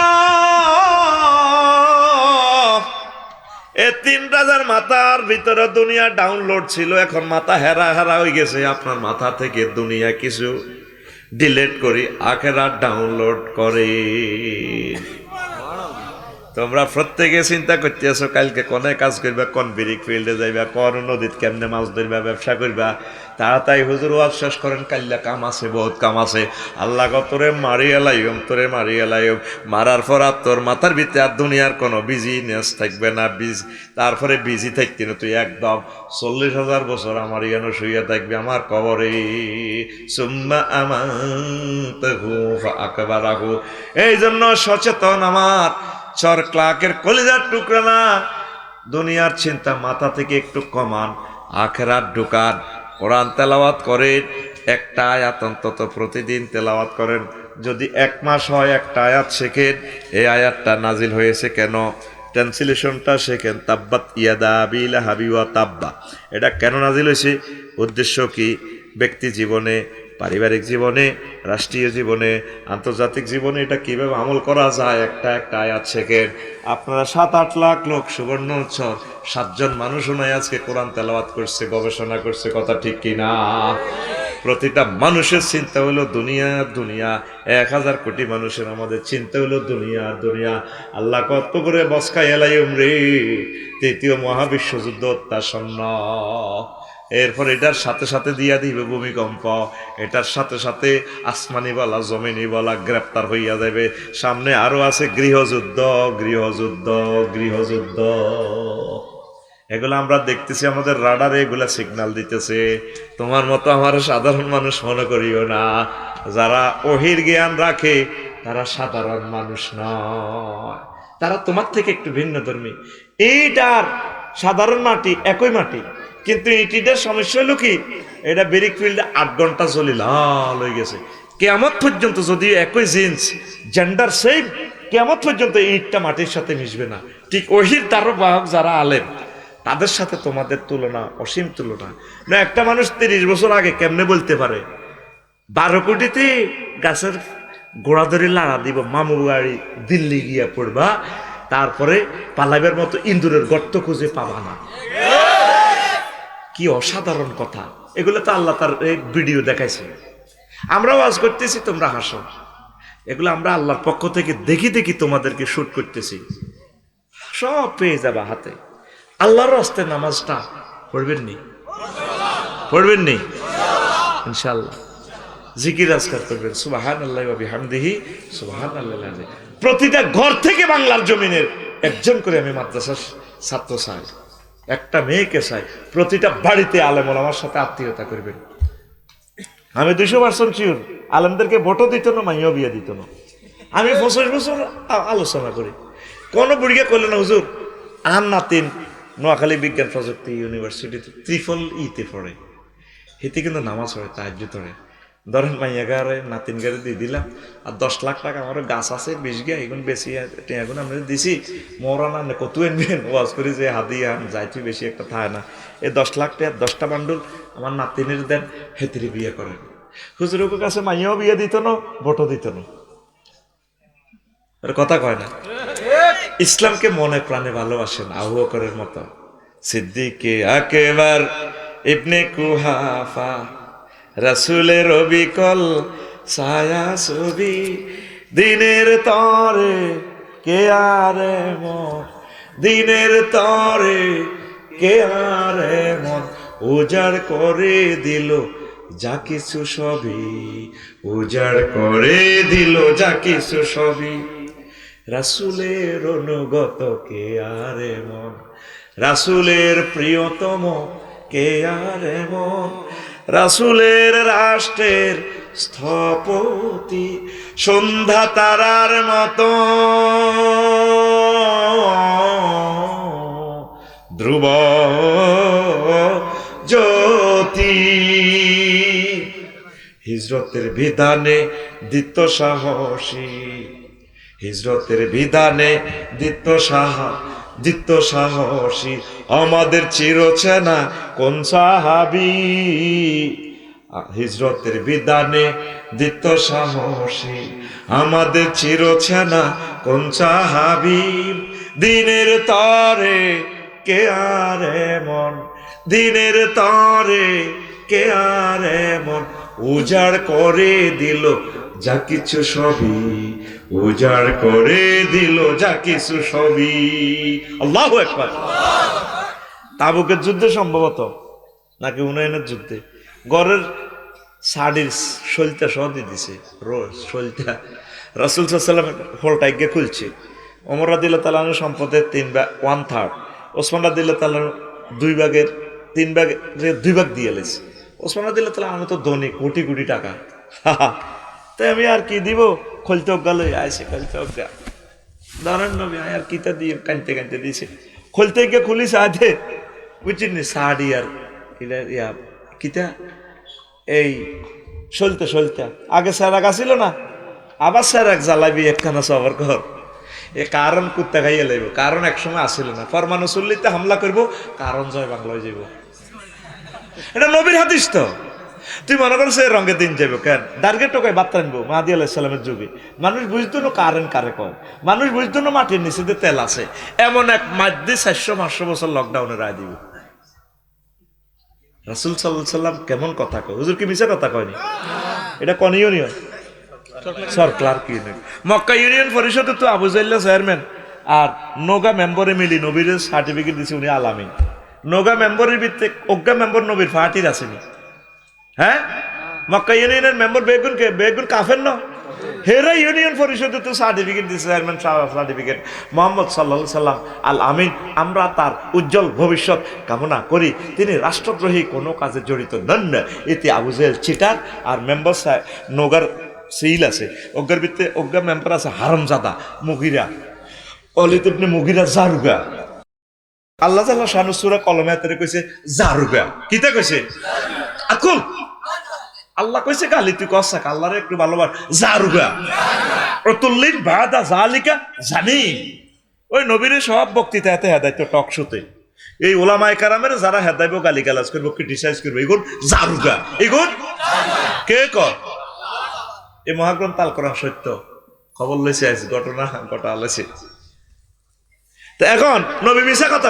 এই 3 রাজার মাথার ভিতরে দুনিয়া ডাউনলোড ছিল এখন মাথা হেরা হয়ে গেছে আপনার মাথা থেকে দুনিয়া কিছু ডিলিট করি আখেরাত ডাউনলোড করে তোমরা প্রত্যেকে চিন্তা করতেছো কালকে কোনে কাজ করবা কোন বিরিক ফিল্ডে যাইবা কোন নদীত কেমনে মাছ ধরবা ব্যবসা করবা তাড়াতাড়ি হুজুর ওয়াজ শেষ করেন কাল্লা কাম আছে বহুত কাম আছে আল্লাহ তোরে মারি এলাইম মারার পর আর তোর মাথার ভিতরে আর দুনিয়ার কোনো বিজিনেস থাকবে না তারপরে বিজি থাকতে না তুই একদম 40,000 বছর আমার ইয়ানো শুয়ে থাকবে আমার কবরে সুম্মা আমাতাহু ফাআকবারাহু এই জন্য সচেতন আমার চর ক্লাকের কলিজার টুকরা না দুনিয়ার চিন্তা মাথা থেকে একটু কমান আখেরাত ঢুকান কোরআন তেলাওয়াত করেন একটা আয়াত অন্তত প্রতিদিন তেলাওয়াত করেন যদি 1 মাস হয় একটা আয়াত শেখেন এই আয়াতটা নাজিল হয়েছে কেন ট্রান্সলেশনটা শেখেন তাব্বাত ইয়াদা আবি লাহাবি ওয়া তাব্বা এটা কেন নাজিল হয়েছে উদ্দেশ্য কি ব্যক্তি জীবনে পারিবারিক জীবনে রাষ্ট্রীয় জীবনে আন্তর্জাতিক জীবনে এটা কিভাবে আমল করা যায় একটা আয়াত শেখেন আপনারা 7-8 লাখ লোক সুবর্ণ উৎসব 7 জন মানুষও নাই আজকে কোরআন তেলাওয়াত করছে গবেষণা করছে কথা ঠিক কিনা প্রতিটা মানুষের চিন্তা হলো দুনিয়া 1000 কোটি মানুষের আমাদের চিন্তা হলো দুনিয়া আল্লাহ কত করে বসকা এলাইম রে 3য় মহাবিশ্বযুদ্ধ অত্যাসন্ন এরপর এটার সাথে সাথে দিয়া দিবে ভূমিকম্প এটার সাথে সাথে আসমানি বলা জমিনি বলা গ্রেপ্তার হইয়া যাবে সামনে আরো আছে গৃহযুদ্ধ এগুলো আমরা দেখতেছি আমাদের রাডারে এগুলা সিগন্যাল দিতেছে তোমার মতো আমার সাধারণ মানুষ মনে করিও না যারা ওহির জ্ঞান রাখে তারা সাধারণ মানুষ নয় তারা তোমার থেকে একটু ভিন্ন ধর্মী এইটার সাধারণ মাটি একই মাটি কিন্তু ইটিটার সমস্যা হলো কি এটা বেরিক ফিল্ডে 8 ঘন্টা চলে লাল হয়ে গেছে কিয়ামত পর্যন্ত যদি একই জিন্স জেন্ডার সেম কিয়ামত পর্যন্ত ইটটা মাটির সাথে মিশবে না ঠিক ওহির তারও বাহক যারা আলেম তাদের সাথে তোমাদের তুলনা অসীম তুলনা না একটা মানুষ 30 বছর আগে কেমনে বলতে পারে 12 কোটিতে গাছের গোড়া ধরে লাড়া দিব মামু বাড়ি দিল্লি গিয়া পড়বা তারপরে পালাইবার মতো ইন্দুরের গর্ত খুঁজে পাবা না কি অসাধারণ কথা এগুলো তো আল্লাহ তার ভিডিও দেখাইছে আমরা ওয়াজ করতেছি তোমরা হাসো এগুলো আমরা আল্লাহর পক্ষ থেকে দেখি তোমাদেরকে শুট করতেছি সব পেয়ে যাবা হাতে আল্লাহর রাস্তায় নামাজটা পড়বেন নি ইনশাআল্লাহ জিকির আজকার করবেন সুবহানাল্লাহি ওয়া বিহামদিহি সুবহানাল্লাহিল আযীম প্রতিটা ঘর থেকে বাংলার জমিনের একজন করে আমি মাদ্রাসার ছাত্র চাই একটা মেয়েকে চাই প্রতিটা বাড়িতে আলেম ওলামার সাথে আত্মীয়তা করবেন আমি 200% শিওর আলেমদেরকে ভোটও দিত না মাইয়াও বিয়ে দিত না আমি 25 বছর আলোচনা করি কোন বুড়িকে করলেন না হুজুর আর নাতিন নোয়াখালী বিজ্ঞান প্রযুক্তি ইউনিভার্সিটিতে 3 তে পড়ে হিতে কিন্তু নামাজ হয় তাহাজ্জুদ হয়। ধরেন মাইয়া গারে নাতিন গারে দিয়ে দিলাম, আর 10 লাখ টাকা আমার গাছ আছে 20 গা, এখন বেশি এখন আমরা দিছি মরানা কত এনবেন ওয়াজ করি যে হাদিয়া যাইতে বেশি একটা থাকে না, এই 10 লাখ টাকা 10টা বান্ডুল আমার নাতিনের দেন, হেতিরে বিয়ে করেন। হুজুরের কাছে মাইয়াও বিয়ে দিত না, ভোটও দিত না, কথা কয় না। ইসলামকে মনে প্রাণে ভালোবাসেন আবু বকরের মতো, সিদ্দিকে আকবার ইবনে কুহাফা, রাসূলের অবিকল ছায়া ছবি, দিনের তরে কে আরে মন, দিনের তরে কে আরে মন, উজাড় করে দিল যা কিছু সবই, উজাড় করে দিল যা কিছু সবই, রাসূলের অনুগত কে আরে মন, রাসূলের প্রিয়তম কে আরে মন, রাসূলের রাষ্ট্রের স্থপতি, সন্ধ্যা তারার মতো ধ্রুব জ্যোতি, হিজরতের বিধানে দিত সাহসী, হিজরতের বিধানে দিত সাহসী, আমাদের চিরচেনা কোন সাহাবী, হিজরতের বিধানে দিত সাহসী, আমাদের চিরচেনা কোন সাহাবী, দিনের তরে কে আরে মন, দিনের তরে কে আরে মন, উজাড় করে দিল যা কিছু সবই, উজাড় করে দিল যা কিছু সবই। আল্লাহু আকবার। তাবুকের যুদ্ধে সম্ভবত নাকি হুনাইনের যুদ্ধে গড়ের শাড়ির শৈলটা সহ দিয়ে দিছে, শৈলটা রাসূল সাল্লাল্লাহু আলাইহি ওয়াসাল্লাম হোলটাই গিয়ে খুলছে। ওমর রাদিয়াল্লাহু তাআলা সম্পদের 1/3, ওসমান রাদিয়াল্লাহু তাআলা 2 ভাগ দিয়ে লেছে। ওসমান রাদিয়াল্লাহু তাআলা আমি তো ধনী, কোটি কোটি টাকা, তাই আমি আর কি দিব, খলতে অজ্ঞা লই আইসে, খলতে অজ্ঞা ধরেন নবী আর কিতা দিয়ে কানতে কানতে দিয়েছে, খলতে গিয়ে খুলিস আধে বুঝছেন শাড়ি আর ইয়া কিতা এই সলতে আগে স্যারাক আসিল না, আবার স্যারাক জ্বালাবি একখানা সবার ঘর, এ কারণ কুত্তা খাইয়ে লাইব, কারণ একসময় আসিল না, ফরমানো চল্লিতে হামলা করব, কারণ জয় বাংলায় যাব, এটা নবীর হাদিস তো। তুই মনে করো সে রঙের দিন যাবো কেন, দার্গে টোকায় বার্তা আনবো মাহাদি আলাইহিস সালামের যুগে, মানুষ বুঝতো না কারেন্ট কারে কয়, মানুষ বুঝতো না মাটির নিচে তেল আছে, এমন এক মাধ্যে 400-500 বছর লকডাউনে রায় দিব। রাসূল সাল্লাল্লাহু আলাইহি সাল্লাম কেমন কথা কয়, হুজুর কি মিছা কথা কয়নি, এটা কোন ইউনিয়ন, ক্লার্ক ইউনিয়ন, মক্কা ইউনিয়ন পরিষদের তো আবু জাইল্লা চেয়ারম্যান, আর নোগা মেম্বরে মিলি নবীর সার্টিফিকেট দিছে উনি আলামিন, নোগা মেম্বরের ভিত্তিতে অজ্ঞা মেম্বর নবীর ফাটির আসেনি, হ্যাঁ মক্কা ইউনিয়নের মেম্বার বেগুন কাফের না, হেরা ইউনিয়ন পরিষদে তো সার্টিফিকেট দিচ্ছে, চেয়ারম্যান সার্টিফিকেট, মোহাম্মদ সাল্লাল্লাহু আলাইহি সাল্লাম আল আমিন, আমরা তার উজ্জ্বল ভবিষ্যৎ কামনা করি, তিনি রাষ্ট্রদ্রোহী কোনো কাজে জড়িত নন, এতে আবু জেহেল চিটার, আর মেম্বার নোগার সিল আছে, অজ্ঞার ভিত্তিতে অজ্ঞা মেম্বার আছে হারামজাদা মুগিরা, অলিদ ইবনে মুগিরা জারুগা, আল্লাহ তাআলা শানু সূরা কলমে আয়াতে কইছে জারুগা, কিতা কইছে আকুল, আল্লাহ কইছে গালি তুই কসাক, আল্লাহরে একটু ভালোবাস, জারুগা অতুল্লিন বাদা জালিকা জানি, ওই নবীর সব বক্তৃতাতে হেদায়ত টক শোতে, এই ওলামায়ে কেরামের যারা হেদায়ব গালি গালাজ করবো, ক্রিটিসাইজ করবো, এগুন জারুগা, এগুন কে কর, এই মহাগ্রন্থ আল কোরআন সত্য, খবর লইছে আইছে, ঘটনা ঘটা লইছে। তো এখন নবী মিছা কথা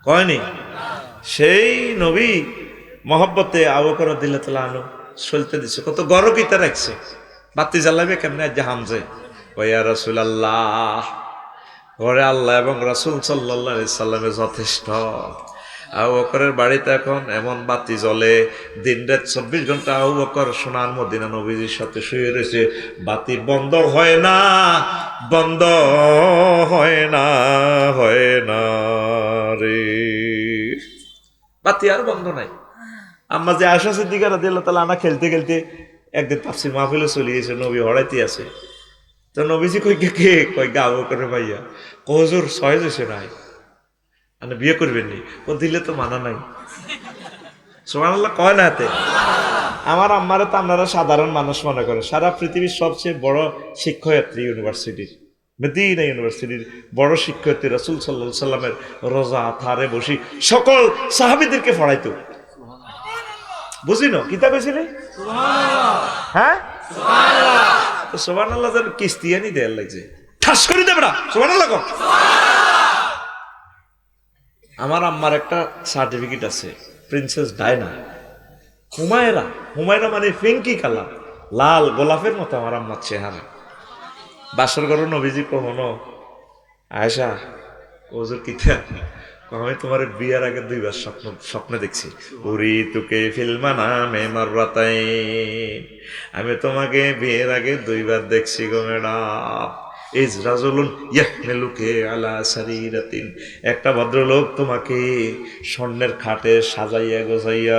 কয়নি, সেই নবী মহব্বতে আবু বকর রাদিয়াল্লাহু তাআলা আনহু চলতে দিছে, কত গরম কিতা রাখছে, বাতি জ্বালাবে কেমনে, আজ হামজে ইয়া রাসূলুল্লাহ, ঘরে আল্লাহ এবং রাসূল সাল্লাল্লাহু আলাইহি সাল্লামে যথেষ্ট। আবু বকরের বাড়িতে এখন এমন বাতি জ্বলে, দিন রাত 24 ঘন্টা আবু বকর সোনার মদিনা নবীজির সাথে শুয়ে রয়েছে, বাতি বন্ধ হয় না, বন্ধ হয় না, হয় না রে, বাতি আর বন্ধ নাই। আম্মা যে আয়েশা সিদ্দিকা রাদিয়াল্লাহু তাআলা আনহা খেলতে খেলতে একদিন তাফসীর মাহফিলে চলে গেছে, নবী হড়াইতে আছে, তো নবীজি কই গা আবু বকরের ভাইয়া, হুজুর 6 হইছে নাই, আপনি বিয়ে করবেন নি, ও দিলে তো মানা নাই, সুবহানাল্লাহ কয় না এতে? আমার আম্মারে তো আপনারা সাধারণ মানুষ মনে করে, সারা পৃথিবীর সবচেয়ে বড় শিক্ষয়িত্রী ইউনিভার্সিটির, মদিনা ইউনিভার্সিটির বড় শিক্ষয়িত্রী, রাসূল সাল্লাল্লাহু আলাইহি সাল্লামের রোজা থারে বসি সকল সাহাবীদেরকে পড়াইতো। বুঝিনো কিতা কইছিলে? হ্যাঁ সুবহানাল্লাহ যেন কিস্তিয়ানি দেয়ার লাগছে, ঠাস করে দেবে না সুবহানাল্লাহ কও। আমার আম্মার একটা সার্টিফিকেট আছে, প্রিন্সেস ডায়না হুমায়রা। হুমায়রা মানে পিঙ্কি কালার, লাল গোলাপের মতো আমার আম্মার চেহারা। বাসর ঘর নবীজি কখনো আয়েশা ওজুর কিতা, আমি তোমার বিয়ার আগে 2 বার স্বপ্নে দেখছি। উরি তুকে ফিল্মানা মে মাররাতাই, আমি তোমাকে বিয়ের আগে 2 বার দেখছি গো ম্যাডাম। ইজ রাজুলুন ইয়াহমিলুকে আলা সারিরাতিন, একটা ভদ্রলোক তোমাকে স্বর্ণের খাটে সাজাইয়া গোছাইয়া,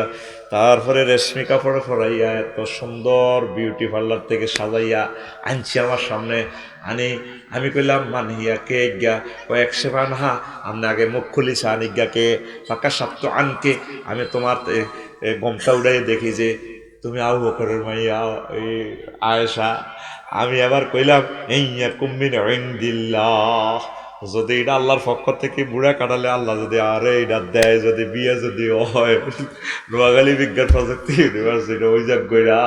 তারপরে রেশমি কাপড়ে পরাইয়া, এত সুন্দর বিউটি পার্লার থেকে সাজাইয়া আনছি আমার সামনে। আমি কইলাম মানহিয়া কে গা, কয়েক সেবান হা আমি আগে মুখ খুলিছে আনিজ্ঞাকে ফাঁকা সাপ্ত আনকে। আমি তোমার গমটা উড়াই দেখি যে তুমি আবু বকরের মাইয়া আয়েশা। আমি আবার কইলাম ইয়া কুমিন ইনদিল্লাহ, যদি এটা আল্লাহর পক্ষ থেকে বুড়া কাটালে আল্লাহ যদি আরে এটা দেয়, যদি বিয়ে যদি হয়, নোয়াখালী বিজ্ঞান প্রযুক্তি ইউনিভার্সিটি ওই যাক গইরা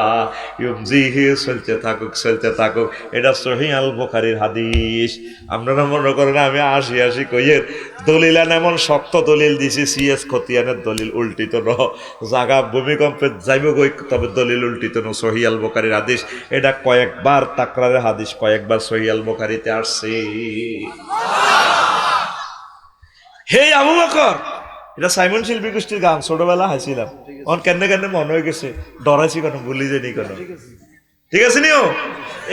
চলতে থাকুক। এটা সহিহ আল বুখারীর হাদিস। আপনারা মনে করেন আমি আসি কইয়ের দলিল এমন শক্ত দলিল দিছি, সিএস খতিয়ানের দলিল উল্টিত ন, জাগা ভূমিকম্পে যাইব গই, তবে দলিল উল্টিত ন। সহিহ আল বুখারীর হাদিস, এটা কয়েকবার তাকরারের হাদিস, কয়েকবার সহিহ আল বুখারীতে আসছে। হে আবু বকর, এটা সাইমন শিল্পী গোষ্ঠীর গান, ছোটবেলা হাসিলাম, অন কেন মনে হয়ে গেছে, ডরাইছি কেন, ভুলি যায়নি কেন, ঠিক আছে নিও।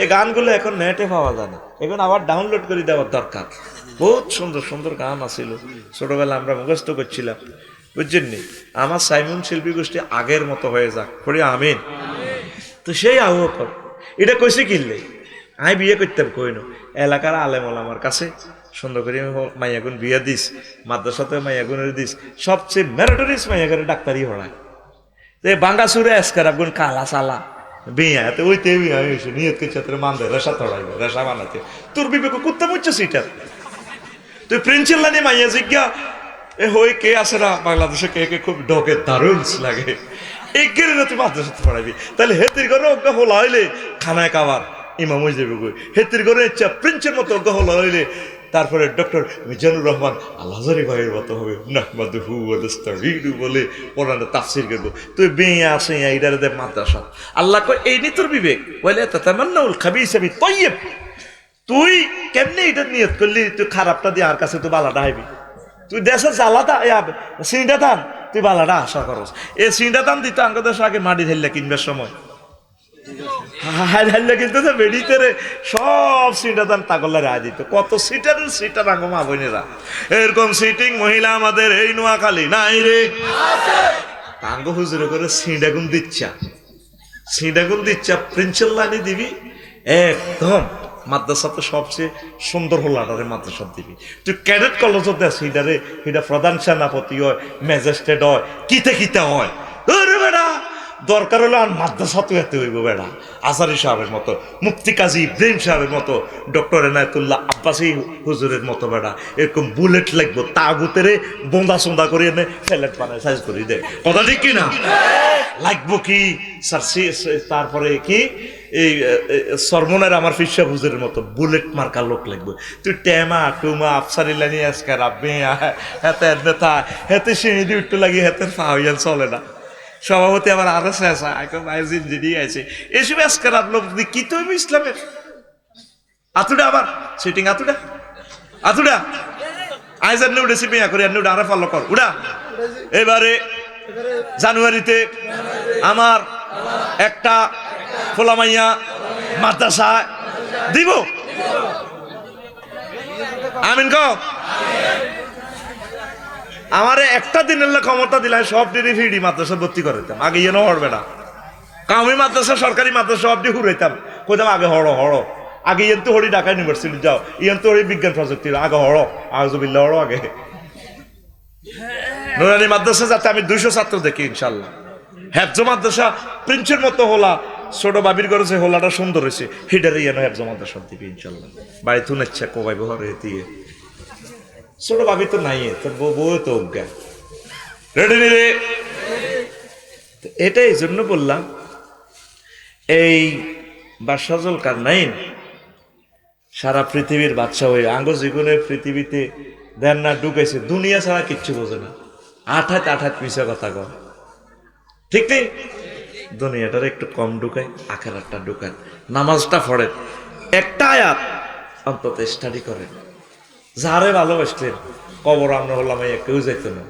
এই গানগুলো এখন নেটে পাওয়া যায় না, এখন আবার ডাউনলোড করে দেওয়ার দরকার। বহুত সুন্দর সুন্দর গান আছিল, ছোটবেলা আমরা মুখস্থ করছিলাম, বুঝছেন নি? আমার সাইমন শিল্পী গোষ্ঠী আগের মতো হয়ে যাক, পড়ি আমিন। তো সেই আবু বকর এটা কইছে কিনলে, আমি বিয়ে করতাম কইনো, এলাকার আলেমল আমার কাছে সুন্দর করে মাইয়াগুন বিয়ে দিস, মাদ্রাসাতে মাইয়াগুনের দিস, সবচেয়ে মেরিটোরিয়াস মাইয়াগুনের ডাক্তারি হড়ায়, বাঙ্গা সুরে এসকার আগুন কালা সালা বিয়া, ওই তে বিয়া হয়েছে নিয়ত করছে মানবে রেশা থড়াইবে, রেশা বানাতে তোর বিবেক কুত্তা মুচ্ছে সিটার। তুই প্রিন্সিল্লা নিয়ে মাইয়া জিজ্ঞা এ হই কে আছে না বাংলাদেশে, কে কে খুব ঢোকে, দারুণ লাগে, এগের তুই মাদ্রাসাতে পড়াবি, তাহলে হেতির ঘরে অজ্ঞা হলা হইলে খানায় খাবার ইমাম হয়ে যাবে, হেতির ঘরে ইচ্ছা প্রিন্সের মতো অজ্ঞা হলা হইলে তারপরে ডক্টর মিজানুর রহমান আল্লাহজারি ভাইয়ের মতো হবে, নাহমাদুহু ওয়া নাস্তাঈনু বলে কোরআনে তাফসীর করব। তুই বেয়া আছে এইটারে দে মাদ্রাসা, আল্লাহ কয় এই নি তোর বিবেক, বলে তাতামান্নাউল খাবিসা বিত-তাইয়্যিব, তুই কেমনে এটা নিয়ত করলি তুই খারাপটা দিয়ে আর কাছে তুই বালাটা হাইবি, তুই দেশে জ্বালাটা সিনটা দান তুই বালাটা আশা করস। এই সিনটা দান দিতে আঙ্গ দেশ আগে মাটি ঢেললে কিনবার সময় কিন্তু বেড়িতে সব সিটা দান তাগল্লা রায় দিত, কত সিটার আঙ্গ মা বোনেরা এরকম সিটিং মহিলা আমাদের এই নোয়াখালী নাই রে, আঙ্গ হুজুরে করে সিঁড়াগুন দিচ্ছা প্রিন্সিপাল লাইনে দিবি একদম। মাদ্রাসাতে সবচেয়ে সুন্দর হলাটারে মাদ্রাসা দিবি, তুই ক্যাডেট কলেজ দেয় সিটারে, এটা প্রধান সেনাপতি হয়, ম্যাজিস্ট্রেট হয়, কিতে হয়, বেড়া দরকার হলে আর মাদ্রাসা তো এতে হইব বেড়া, আজারি সাহেবের মতো, মুফতি কাজী ইব্রাহিম সাহেবের মতো, ডক্টর এনায়েতুল্লাহ আব্বাসী হুজুরের মতো বেড়া, এরকম বুলেট লাগবো, তাগুতেরে বোঁদা সোঁদা করে এনে ফ্যালেট বানায় সাইজ করে দেয়, কথা ঠিক কিনা? লাগবো কি স্যার, তারপরে কি এই সরমনের আমার ফিসা হুজুরের মতো বুলেট মার্কা লোক লাগবে। তুই টেমা টুমা আফসারি লানি আজকে রাব্বে হেতে নেতা হেতে সিঁড়ি দিয়ে উঠতে লাগি, হেতে ফাহিয়াল চলে না, সভাপতি আবার আরো শেষ ইঞ্জিনিয়ার আছে, এসব আজকাল লোক কি তো ইসলামের আতুডা আবার সিটিং আতুডা আজ এমনি উঠেছি বিয়া করে এমনি উঠে আরো ফলো কর উড়া। এবারে জানুয়ারিতে আমার একটা ফোলামাইয়া মাদ্রাসা দিব, আমিন কও। আমারে একটা দিনের ক্ষমতা দিলে সব দিনই ফিডি মাদ্রাসা ভর্তি করে দিতাম, আগে ইয়ে হড়বে না, কামি মাদ্রাসা সরকারি মাদ্রাসা সব দিয়ে ঘুরাইতাম, কইতাম আগে হড়ো আগে ইয়েন তো হরি ঢাকা ইউনিভার্সিটি যাও, ইয়েন তো হরি বিজ্ঞান প্রযুক্তি আগে হড়ো, আউযুবিল্লাহ হড়ো আগে। নুরানি মাদ্রাসা যাতে আমি 200 ছাত্র দেখি ইনশাল্লাহ। হেফজ মাদ্রাসা প্রিন্সের মতো হোলা ছোট বাবির করেছে হোলাটা সুন্দর হয়েছে হিডারে যেন হেফজ মাদ্রাসা দিবি ইনশাল্লাহ বাড়ি তুন ইচ্ছা কোবাই বহরে দিয়ে ছোট বাবি তো নাই তোর বউ তো অজ্ঞা রেডি রে। এটাই এই জন্য বললাম এই বাদশাহুল কারনাইন সারা পৃথিবীর বাদশা হয়ে আঙ্গ জীবনে পৃথিবীতে দেন না ঢুকাইছে দুনিয়া ছাড়া কিচ্ছু বোঝে না আঠাত মিশা কথা কর ঠিক নেই দুনিয়াটার একটু কম ঢুকায় আখেরাতটা ঢুকায় নামাজটা পড়েন একটা আয়াত অন্তত স্টাডি করেন যারে ভালোবাসলেন কবর আমরা হলাম কেউ যাইত না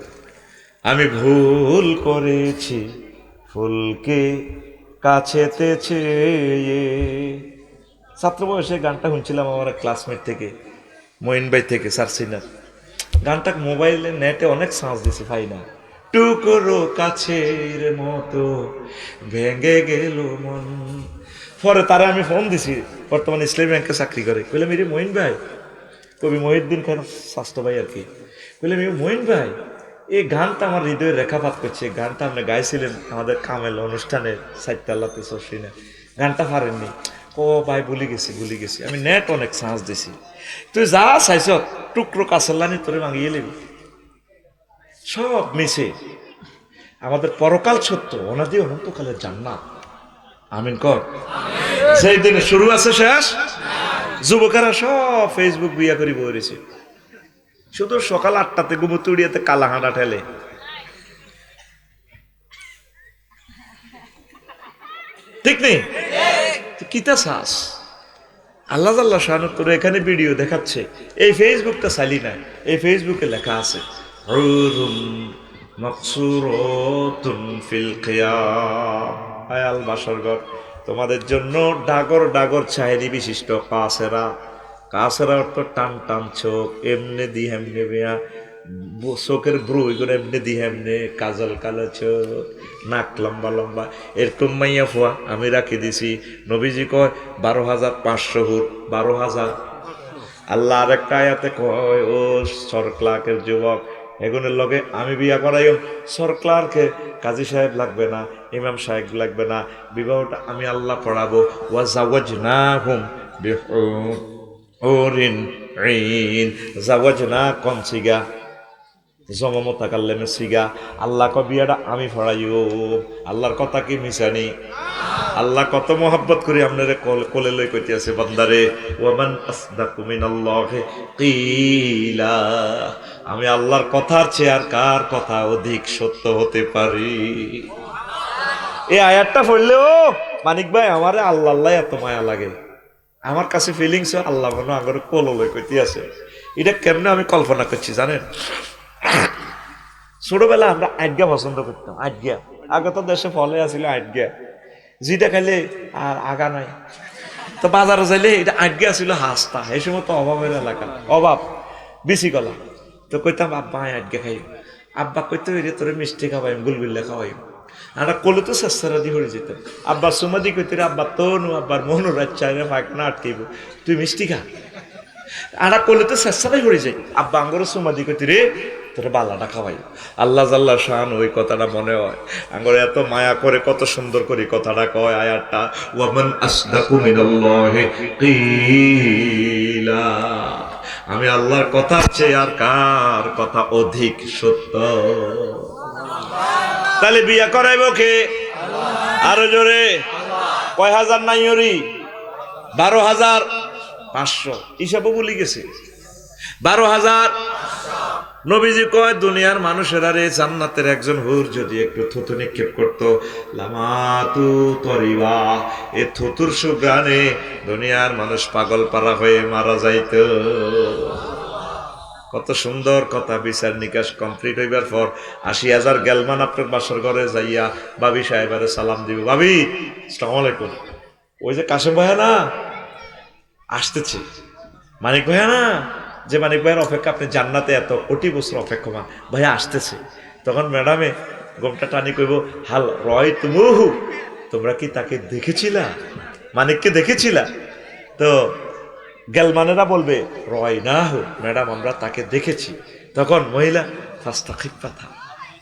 আমি ভুল করেছি ফুলকে কাছেতে চেয়ে ছাত্র বয়সে গানটা শুনছিলাম আমার ক্লাসমেট থেকে মঈন ভাই থেকে সারসিনার গানটা মোবাইলে নেটে অনেক সাউন্ড দিছে ভাই না টুকরো কাছের মতো ভেঙে গেল মন পরে তারা আমি ফোন দিছি বর্তমানে ইসলামী ব্যাংকে চাকরি করে বললাম মেরে মঈন ভাই কবি মহিউদ্দিন খান স্বাস্থ্য ভাই আর কি বললাম মঈন ভাই এই গানটা আমার হৃদয়ে রেখাপাত করছে গানটা আপনি গাইছিলেন আমাদের কামেল অনুষ্ঠানে সাইতাল্লাতে সসিনা গানটা পারেননি ও ভাই ভুলে গেছি আমি নেট অনেক সাহস দিছি তুই যা চাইছ টুকরো কাছাল্লানি তোরে মাগিয়ে নিবি সব মিশে আমাদের পরকাল সত্য অনাদি অনন্তকালের জান্নাত আমিন কর সেই দিনে শুরু আছে শেষ যুবকেরা সব ফেসবুক বিয়া করি বইরেছে শুধু সকাল 8টাতে গুমতুড়িয়াতে কালা হাঁটা ঠেলে ঠিক নেই কিতা শ্বাস আল্লাহ আল্লাহ শাহানু তোর এখানে ভিডিও দেখাচ্ছে এই ফেসবুকটা চালি না এই ফেসবুকে লেখা আছে আয়াল বাসরঘর তোমাদের জন্য ডাগর ডাগর চাহিদি বিশিষ্ট কাছেরা অর্থ টান টান চোখ এমনি দি হেমনে বেয়া চোখের ব্রু এগুলো এমনি দি হেমনে কাজল কালো চোখ নাক লম্বা লম্বা এরকম মাইয়া ফুয়া আমি রাখি দিছি নবীজি কয় 12,500 হুর 12,000 আল্লাহ আরেকটা আয়াতে কয় ও সরক্লার্কের যুবক এগুনের লগে আমি বিয়া করাইম সরক্লার্কে কাজী সাহেব লাগবে না ইমাম সাহেব লাগবে না বিবাহটা আমি আল্লাহ পড়াবো ওয়া জাওয়াজনাহুম বিহুরিন ঈন জাওয়াজনা কোন সিগা জমমতা কাল্লেমে সিগা আল্লাহ ক বিয়াটা আমি পড়াইও আল্লাহর কথা কি মিছানি আল্লাহ কত মোহাব্বত করি আপনারে কোলে লই কইতে আছে বান্দারে ওয়ামান আসদাকু মিনাল্লাহি কিলা আমি আল্লাহর কথার চেয়ে আর কার কথা অধিক সত্য হতে পারি এই আয়াতটা পড়লেও মানিক ভাই আমারে আল্লাহ আল্লাহ এত মায়া লাগে আমার কাছে ফিলিংস আল্লাহ মনে আগর কোলে লই কইতে আছে এটা কেমনে আমি কল্পনা করছি জানেন ছোটবেলা আমরা আটগা পছন্দ করতাম আটগা আগে তো দেশে ফলে আসলে আটগা যেটা খাইলে আর আগা নাই তো বাজারে যাইলে এটা আটগে আসলে হাসতা এই সময় তো অভাবের এলাকা অভাব বেশি গলা তো কইতাম আব্বা আটগে খাই আব্বা কইতে হইলে তোরে মিষ্টি খাওয়াই গুলগুল্লা খাওয়াই আমরা কোলে তো চেষ্টারা দিয়ে হয়ে যেতাম আব্বার সুমাদি কইতে রে আব্বা তনু আব্বার মনু রাচ্চারে ফাঁকনা আটকাইব তুই মিষ্টি খা আমরা কোলে তো চেষ্টাটাই হয়ে যাই আব্বা আঙ্গর সুমাদি কইতে রে তোরে বাল্লাটা খাওয়াই আল্লাহ জাল্লা শান ওই কথাটা মনে হয় আঙ্গরে এত মায়া করে কত সুন্দর করে কথাটা কয় আয়াতটা ওয়ামান আসদাকু মিনাল্লাহি কিলা আমি আল্লাহর কথার চেয়ে আর কার কথা অধিক সত্য তাহলে বিয়া করাইব কে আরো জোরে কয় হাজার নাইরি 12,500 হিসাবও ভুলে গেছে 12,000 নবীজি কয় দুনিয়ার মানুষেরা রে জান্নাতের একজন হুর যদি একটু থুতু নিক্ষেপ করতো লামাতু তরিবা এ থুতুর সুগ্রানে দুনিয়ার মানুষ পাগল পারা হয়ে মারা যাইত কত সুন্দর কথা বিচার নিকাশ কমপ্লিট হইবার পর 80,000 গেলমান আপনার বাসার ঘরে যাইয়া ভাবি সাহেবারে সালাম দিব ভাবি আসসালামু আলাইকুম ওই যে কাশেম ভাইয়া না আসতেছে মানিক ভাইয়া না যে মানিক ভাইয়ের অপেক্ষা আপনি জান্নাতে এত কোটি বছর অপেক্ষমান ভাইয়া আসতেছে তখন ম্যাডামে গোমটা টানি কইব হাল রয় তুমুহু তোমরা কি তাকে দেখেছিলা মানিককে দেখেছিলা তো গেলমানেরা বলবে রয় না হো ম্যাডাম আমরা তাকে দেখেছি তখন মহিলা ফাস্তা খিপ্পাথা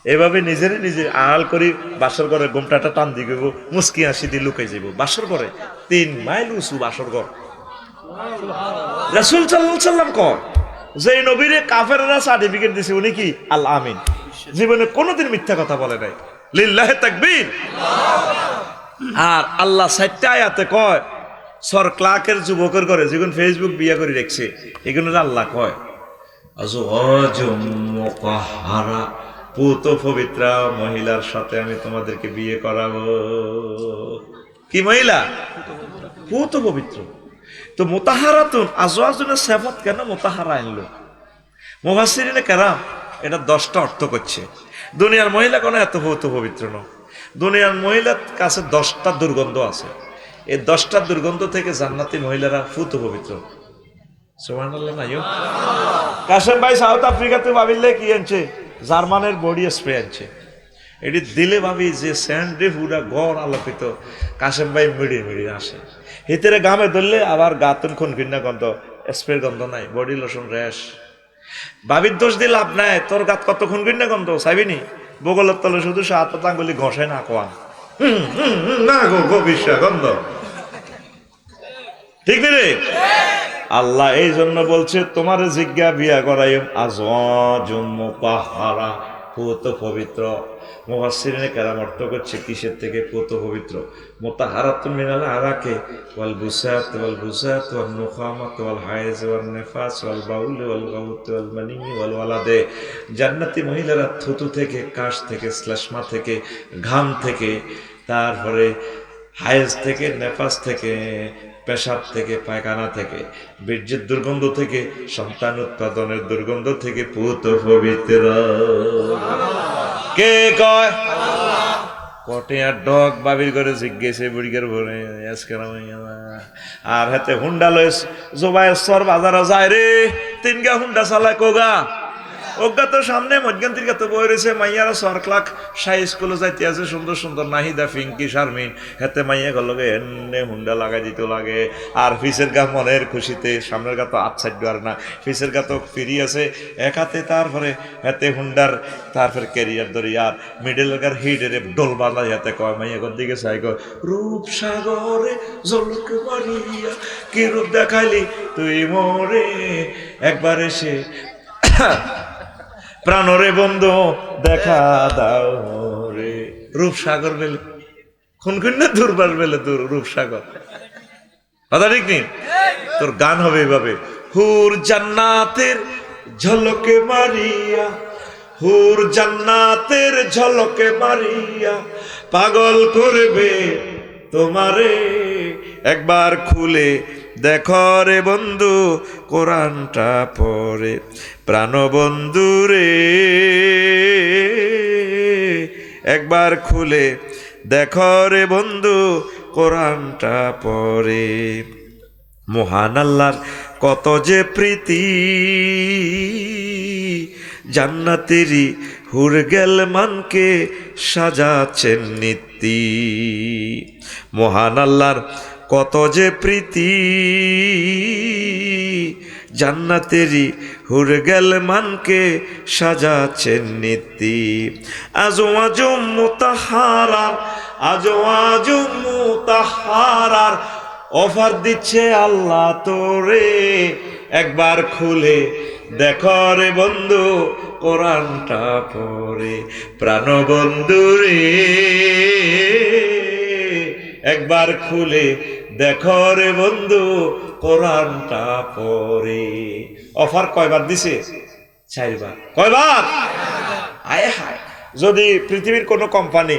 এভাবে নিজের নিজে আড়াল করি বাসর ঘরে গোমটাটা টান দিয়ে গেব, মুস্কি হাসি দিয়ে লুকাই যাব বাসর ঘরে। 3 মাইল উঁচু বাসর ঘর। রাসূল সাল্লাল্লাহু আলাইহি সাল্লাম কয় যে নবীরে কাফেররা সার্টিফিকেট দিছে উনি কি আল আমিন, জীবনে কোনোদিন মিথ্যা কথা বলে নাই। লিল্লাহি তাকবীর। আর আল্লাহ 4টা আয়াতে কয় সর ক্লার্কের যুবকের ঘরে যখন ফেসবুক বিয়া করে রেখছে এগুলো আল্লাহ কয় আজওয়াজুম মুতাহহারা, পুত পবিত্র মহিলার সাথে আমি তোমাদেরকে বিয়ে করাবো। কি মহিলা? পুত পবিত্র। তো মুতাহহারাতুন আজওয়াজুনের সিফাত কেন মুতাহহারা আনলো? মুফাসসিরিনে কেরাম এটা 10টা অর্থ করছে। দুনিয়ার মহিলা কোনো এত পুত পবিত্র নয়। দুনিয়ার মহিলার কাছে 10টা দুর্গন্ধ আছে। এই 10টা দুর্গন্ধ থেকে জান্নাতি মহিলারা পুত পবিত্র। সুবহানাল্লাহ নাইও। কাশেম ভাই সাউথ আফ্রিকাতে ভাবিলে কি আনছে? জার্মানের বডি স্প্রে আনছে। এটি দিলে ভাবি যে স্যান্ডে পুরা গড় আলোকিত। কাশেম ভাই মিড়ি আসে হিতেরে গামে ধরলে আবার গাতুন খুন কিনা গন্ধ, স্প্রের গন্ধ নাই, বডি লোশন র্যাশ। ভাবির দোষ দিয়ে লাভ নাই, তোর গাত কত খুন কিনা গন্ধ চাইবিনি? বগলের তলে শুধু সাত আঙ্গুলি ঘষে না কোয়া না গো বিশ্বা গন্ধ, ঠিক রে? আল্লাহ এই জন্য বলছে তোমার জিজ্ঞা বিয়া করাই আজওয়াজুম মুতাহহারা, পুত পবিত্র। মুফাসসিরিনে কেরাম অর্থ করছে কিসের থেকে পুত পবিত্র? মুতাহহারাতুন মিনাল আরাকে ওয়াল বুসাত ওয়াল বুসাত ওয়ান নুখামাত ওয়াল হায়েজ ওয়ান নিফাস ওয়াল বাউল ওয়াল গাউত ওয়াল মানি ওয়াল ওয়ালাদে। জান্নাতি মহিলারা থুতু থেকে, কাশ থেকে, শ্লেষ্মা থেকে, ঘাম থেকে, তারপরে হায়েজ থেকে, নেফাস থেকে, পেশাব থেকে, পায়খানা থেকে, বীর্যের দুর্গন্ধ থেকে, সন্তান উৎপাদনের দুর্গন্ধ থেকে পুত পবিত্র। কে কয়? কটিয়ার ডগ বাবির করে জিজ্ঞেসে বুড়িগার ভরে আর হাতে হুন্ডা লয়ে জোবায়েশ্বর বাজারে যায় রে, 3 হুন্ডা চালায় কোগা ওগা তো সামনে মধ্যখান থেকে তো বই রয়েছে মাইয়ারা সরক্লাক সাই স্কুলে যাইতে আছে সুন্দর সুন্দর নাহিদা, ফিঙ্কি, শারমিন, হেতে মাইয়া গলগে এনে হুন্ডা লাগাই দিতে লাগে। আর ফিসের গা মনের খুশিতে, সামনের গা তো আচ্ছাদ্য আর না, ফিসের গা তো ফিরি আছে এক হাতে, তারপরে হেতে হুন্ডার তারপরে ক্যারিয়ার ধরি আর মিডল গার হিডের ডোল বাঁধাই হাতে কয় মাইয়া গর দিকে চাই কয় রূপ সাগরে জলক মারিয়া কি রূপ দেখাইলি তুই মোরে একবার এসে প্রাণরে বন্ধু দেখা দাও রে। রূপসাগর বেলে খুনখুন না দুর্বার বেলে দূর রূপসাগর, কথা ঠিক নেই? তোর গান হবে এভাবে, হুর জান্নাতের ঝলকে মারিয়া, হুর জান্নাতের ঝলকে মারিয়া পাগল করবে তোমারে একবার খুলে দেখো রে বন্ধু কোরআনটা পড়ে। প্রাণ বন্ধু রে একবার খুলে দেখো রে বন্ধু কোরআনটা পড়ে। মহান আল্লাহর কত যে প্রীতি, জান্নাতেরই হুর গেল মানকে সাজাচ্ছেন নীতি। মহান আল্লাহর কত যে প্রীতি, জান্নাতেরই হুর গেল মানকে সাজাচ্ছেন নীতি। আজওয়াজুম মুতাহহারার, আজওয়াজুম মুতাহহারার অফার দিচ্ছে আল্লাহ তোরে একবার খুলে দেখো রে বন্ধু কোরআনটা পড়ে। প্রাণ বন্ধু রে একবার খুলে দেখো রে বন্ধু কোরআনটা পড়ে। অফার কয়বার দিছে? 4 বার। কয়বার? আয় হায়, যদি পৃথিবীর কোনো কোম্পানি,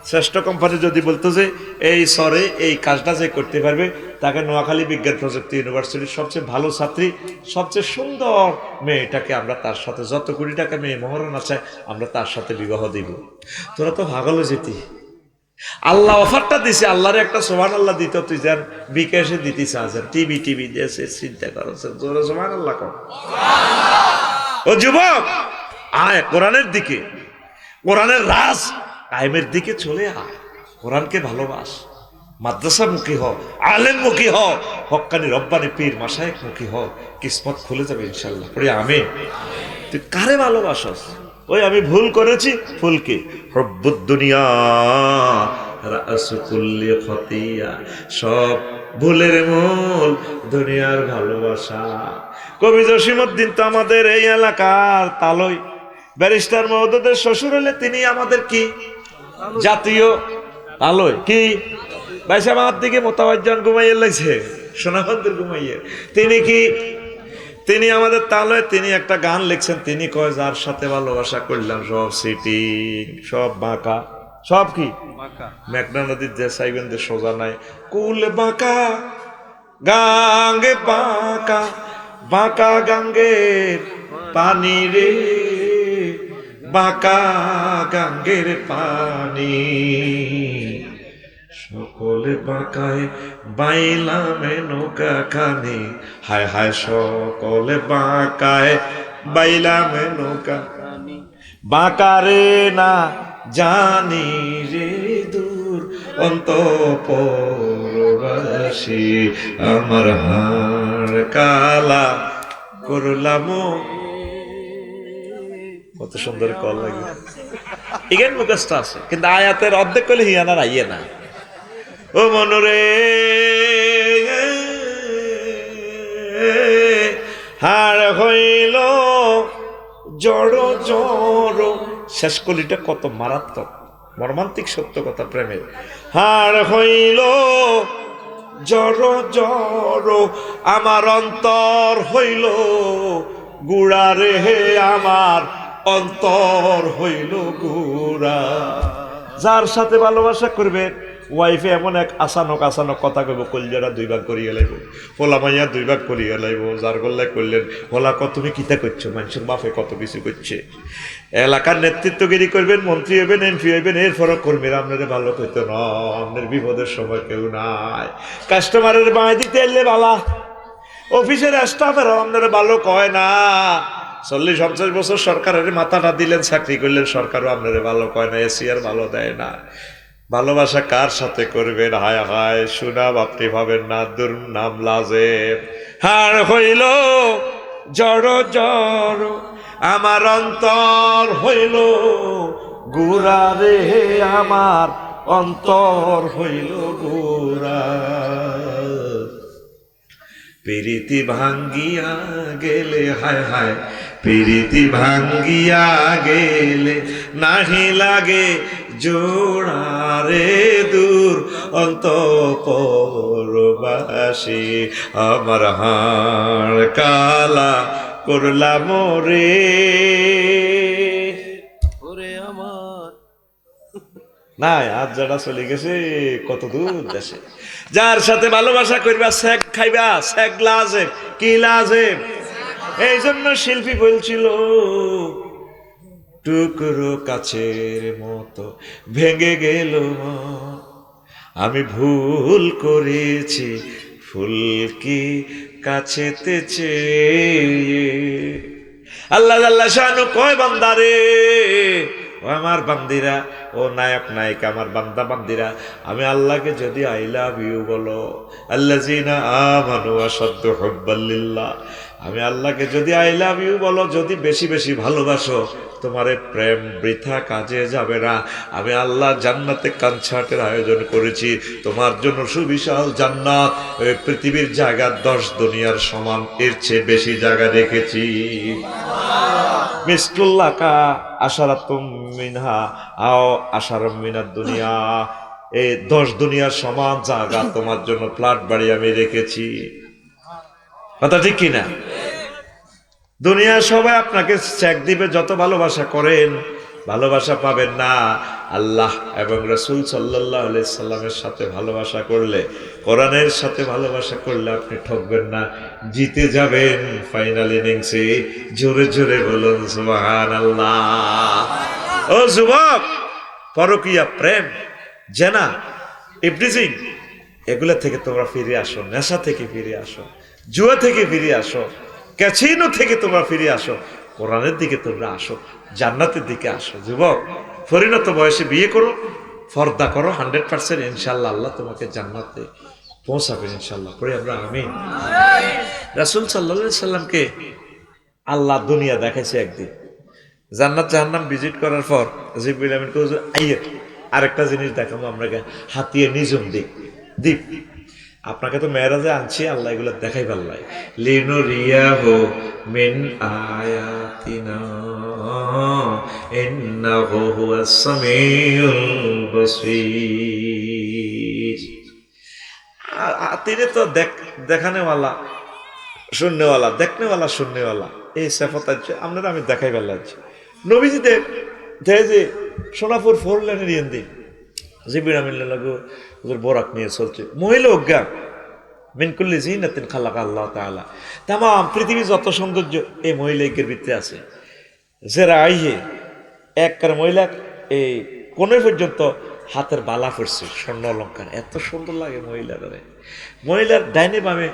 শ্রেষ্ঠ কোম্পানি যদি বলতো যে এই সরে এই কাজটা যে করতে পারবে তাকে নোয়াখালী বিজ্ঞান প্রযুক্তি ইউনিভার্সিটির সবচেয়ে ভালো ছাত্রী, সবচেয়ে সুন্দর মেয়েটাকে আমরা তার সাথে, যত কোটি টাকা মেয়ে মহারণা চায় আমরা তার সাথে বিবাহ দিব, তোরা তো ভাগলে যেতি। আল্লাহ অফারটা দিছে, আল্লাহরে একটা সুবহানাল্লাহ দিত, তুই যার বিকাশে দিতে চাস, টিভি দেশে চিন্তা করো, জোরে সুবহানাল্লাহ কর। ও যুবক, আয় কোরআনের দিকে, কোরআনের রাজ কায়েমের দিকে চলে আয়, কোরআনকে ভালোবাস, মাদ্রাসা মুখী হ, আলেম মুখী হ, হক্কানি রব্বানি পীর মাশায়েখ মুখী হ, কিসমত খুলে যাবে ইনশাআল্লাহ। পড়ি আমিন। তুই কারে ভালোবাসস? ওই আমি ভুল করেছি, ফুলকে হুব্বুদ দুনিয়া রাসু কুল্লি খতিয়া, সব ভুলের মূল দুনিয়ার ভালোবাসা। কবি জসিমউদ্দিন তো আমাদের এই এলাকার তালই, ব্যারিস্টার মহোদয়ের শ্বশুর হলে তিনি আমাদের কি জাতীয় তালই কি ভাইসা আমার দিকে মোতাবাজ্জান ঘুমাইয়ে লাগছে, সোনাবন্ধের ঘুমাইয়ে, তিনি কি তিনি আমাদের তালয়। তিনি একটা গান লিখছেন, তিনি কয় যার সাথে ভালোবাসা করলাম সব সিটিং, সব বাঁকা, সব কি মেঘনা নদীর যে সাইবেন যে সোজা নাই, কুল বাঁকা গাঙ্গে বাঁকা, বাঁকা গাঙ্গের পানি রে, বাঁকা গাঙ্গের পানি, সকলে বাঁকায় বাইলামে নৌকা খানি, হায় হায় সকলে বাঁকায় বাইলামে নৌকা, বাঁকা রে না জানি রে দূর অন্তঃপুরবাসী, আমার হাড় কালা করলাম। কত সুন্দর কল লাগে, ইগেন মুখস্থ আছে, কিন্তু আয়াতের অর্ধেক করলে হিয়ানার আইয়ে না। ও মনরে হাড় হইল জড় জড়, শেষ কলিটা কত মারাত্মক মর্মান্তিক সত্য কথা প্রেমের। হাড় হইল জড় জড়, আমার অন্তর হইল গুড়া রে, আমার অন্তর হইল গুড়া। যার সাথে ভালোবাসা করবেন, ওয়াইফে এমন এক আসানক আসানক কথা কইব, কলজারা দুই ভাগ করিয়া লাইব, পোলা মাইয়া দুই ভাগ করিয়া লাইব। যার গল্লায় করলেন পোলা কত তুমি কিতা করছো, মানুষের বাপে কত কিছু করছে। এলাকার নেতৃত্বগিরি করবেন, মন্ত্রী হইবেন, এমপি হইবেন, এরপরও কর্মীরা আপনারা ভালো কইতো না, আপনার বিপদের সময় কেউ নাই। কাস্টমারের বাঁয় দিতে এলে বালা, অফিসের স্টাফেরাও আপনারা ভালো কয় না। 40-50 বছর সরকারের মাথাটা দিলেন, চাকরি করলেন, সরকারও আপনারা ভালো কয় না, এসি আর ভালো দেয় না। ভালোবাসা কার সাথে করবেন? হায় হায় শুনাব আপনি ভাবেন না, দুর্নাম লাজেব। হাড় হইল জড় জড়, আমার অন্তর হইল গুড়া রে, আমার অন্তর হইল গুড়া। প্রীতি ভাঙ্গিয়া গেলে, হায় হায় প্রীতি ভাঙ্গিয়া গেলে, নাহি লাগে জোড়ারে দূর অন্তঃপুরবাসী, আমার হাড় কালা করলাম রে, ওরে আমার নাই আজ যারা চলে গেছে কত দূর দেশে। যার সাথে ভালোবাসা করবা স্যাক খাইবা, স্যাক লাজেব, কি লাজেব। এই জন্য শিল্পী বলছিল, টুকরো কাছের মতো ভেঙে গেল, আমি ভুল করেছি ফুলকি কাছেতে চেয়ে। আল্লাহ আল্লাহ শানু কয় বান্দারে, ও আমার বান্দিরা, ও নায়ক নায়িকা আমার বান্দা বান্দিরা, আমি আল্লাহকে যদি আই লাভ ইউ বলো, আল্লাযিনা আমানু আশাদ্দু হুব্বাল লিল্লাহ, আমি আল্লাহকে যদি আই লাভ ইউ বলো, যদি বেশি বেশি ভালোবাসো, তোমার প্রেম বৃথা কাজে যাবে না। আমি আল্লাহ জান্নাতে কনসার্টের আয়োজন করেছি তোমার জন্য, সুবিশাল জান্নাত, ওই পৃথিবীর জায়গা 10 দুনিয়ার সমান, এর চেয়ে বেশি জায়গা রেখেছি। মিসলুল্লাহ কা আশারাতুম মিনহা আও আশারাম মিনাদ দুনিয়া, এই 10 দুনিয়ার সমান জায়গা তোমার জন্য ফ্ল্যাট বাড়ি আমি রেখেছি। কথা ঠিক কিনা? দুনিয়া সবাই আপনাকে চেক দিবে, যত ভালোবাসা করেন ভালোবাসা পাবেন না। আল্লাহ এবং রাসূল সাল্লাল্লাহু আলাইহি সাল্লামের সাথে ভালোবাসা করলে, কোরআনের সাথে ভালোবাসা করলে আপনি ঠকবেন না, জিতে যাবেন ফাইনাল ইনিংসে। জোরে জোরে বলুন সুবহানাল্লাহ। ও যুবক, পরকীয়া, প্রেম, জেনা, ইবলিজিং, এগুলা থেকে তোমরা ফিরে আসো, নেশা থেকে ফিরে আসো, জুয়া থেকে ফিরে আসো, ক্যাসিনো থেকে তোমরা ফিরে আসো, কোরআনের দিকে তোমরা আসো, জান্নাতের দিকে আসো। যুবক, পরিণত বয়সে বিয়ে করো, ফর্দা করো, 100% ইনশাআল্লাহ আল্লাহ তোমাকে জান্নাতে পৌঁছাবেন ইনশাআল্লাহ। পড়ে আমরা আমিন। রাসূল সাল্লাল্লাহু আলাইহি সাল্লামকে আল্লাহ দুনিয়া দেখাইছে একদিন, জান্নাত জাহান্নাম ভিজিট করার পর জিবরিল আমিন কই আইয়ে আরেকটা জিনিস দেখাবো আমরা হাতিয়ে নিজম দ্বীপ আপনাকে তো মেরাজে আনছি আল্লাহ এগুলো দেখাই পাল্লাই লিনুরিয়াহু মিন আয়াতিনা ইন্নাহু হুয়াস সামিউল বাসীর। তিনি তো দেখানেওয়ালা শুননেওয়ালা, দেখনেওয়ালা শুননেওয়ালা, এই সেফত আছে আপনারা আমি দেখাই পাল্লাচ্ছি। নবীজিদের যে সোনাপুর 4 লেনের ইয়েন্দি জিবরিল আমিন লাগু বোরাক নিয়ে চলছে, মহিলা অজ্ঞান মিনকুল্লি জিনাতিন খালাকা আল্লাহ তাআলা, তামাম পৃথিবী যত সৌন্দর্য এই মহিলাকের ভিতরে আছে। যারা আইহে একবার মহিলা এই কোন পর্যন্ত হাতের বালা পড়ছে স্বর্ণ অলঙ্কার, এত সুন্দর লাগে মহিলারে। মহিলার ডাইনে বামে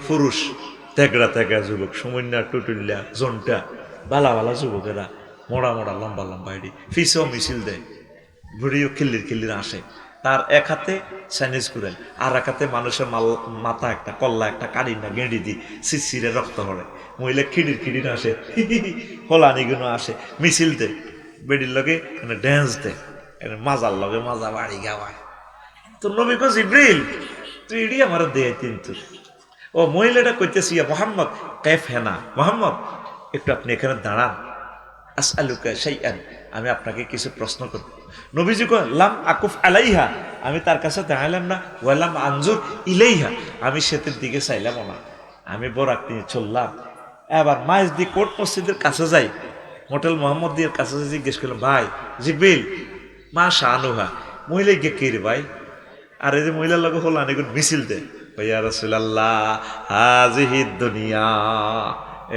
পুরুষ তেগড়া তেগড়া যুবক, সমন্যা টুটুল্লা জনটা বালা বালা যুবকেরা মোড়া মোড়া লম্বা লম্বা এডি ফিসেও মিছিল দেয়, বুড়িও খিল্লির আসে। তার এক হাতে চাইনিজ কুড়াল, আর এক হাতে মানুষের মাথা একটা কল্লা একটা কাড়ি না গেঁড়ি দি শিরশিরে রক্ত হরে। মহিলা খিড়ির আসে, হলানিগুলো আসে, মিছিল দেয়, বেডির লগে ড্যান্স দেয়, মাজার লগে মাজা বাড়ি গাওয়ায়। তো নবী কো জিবরিল তুই ইডি আমার দেয় কিন্তু। ও মহিলাটা কইতেছি মোহাম্মদ কেফ হেনা, মোহাম্মদ একটু আপনি এখানে দাঁড়ান, আসআলুকা শাইআন, আমি আপনাকে কিছু প্রশ্ন করব। নবীজি কয় লাম আকুফ আলাইহা, আমি তার কাছে দাঁড়ালাম না, ওয়ালাম আনজুর ইলাইহা, আমি সেতের দিকে চাইলাম না, আমি বোরাক নিয়ে চললাম। এবার মাইজদি কোর্ট মসজিদের কাছে যাই, হোটেল মোহাম্মদিয়ার কাছে জিজ্ঞেস করলাম ভাই জিবরিল মা শানুহা, মহিলা গিয়ে কে রে ভাই? আর এই যে মহিলার লগে হলো অনেক মিছিল দে, ভাইয়া রাসূলুল্লাহ হাজিহি দুনিয়া,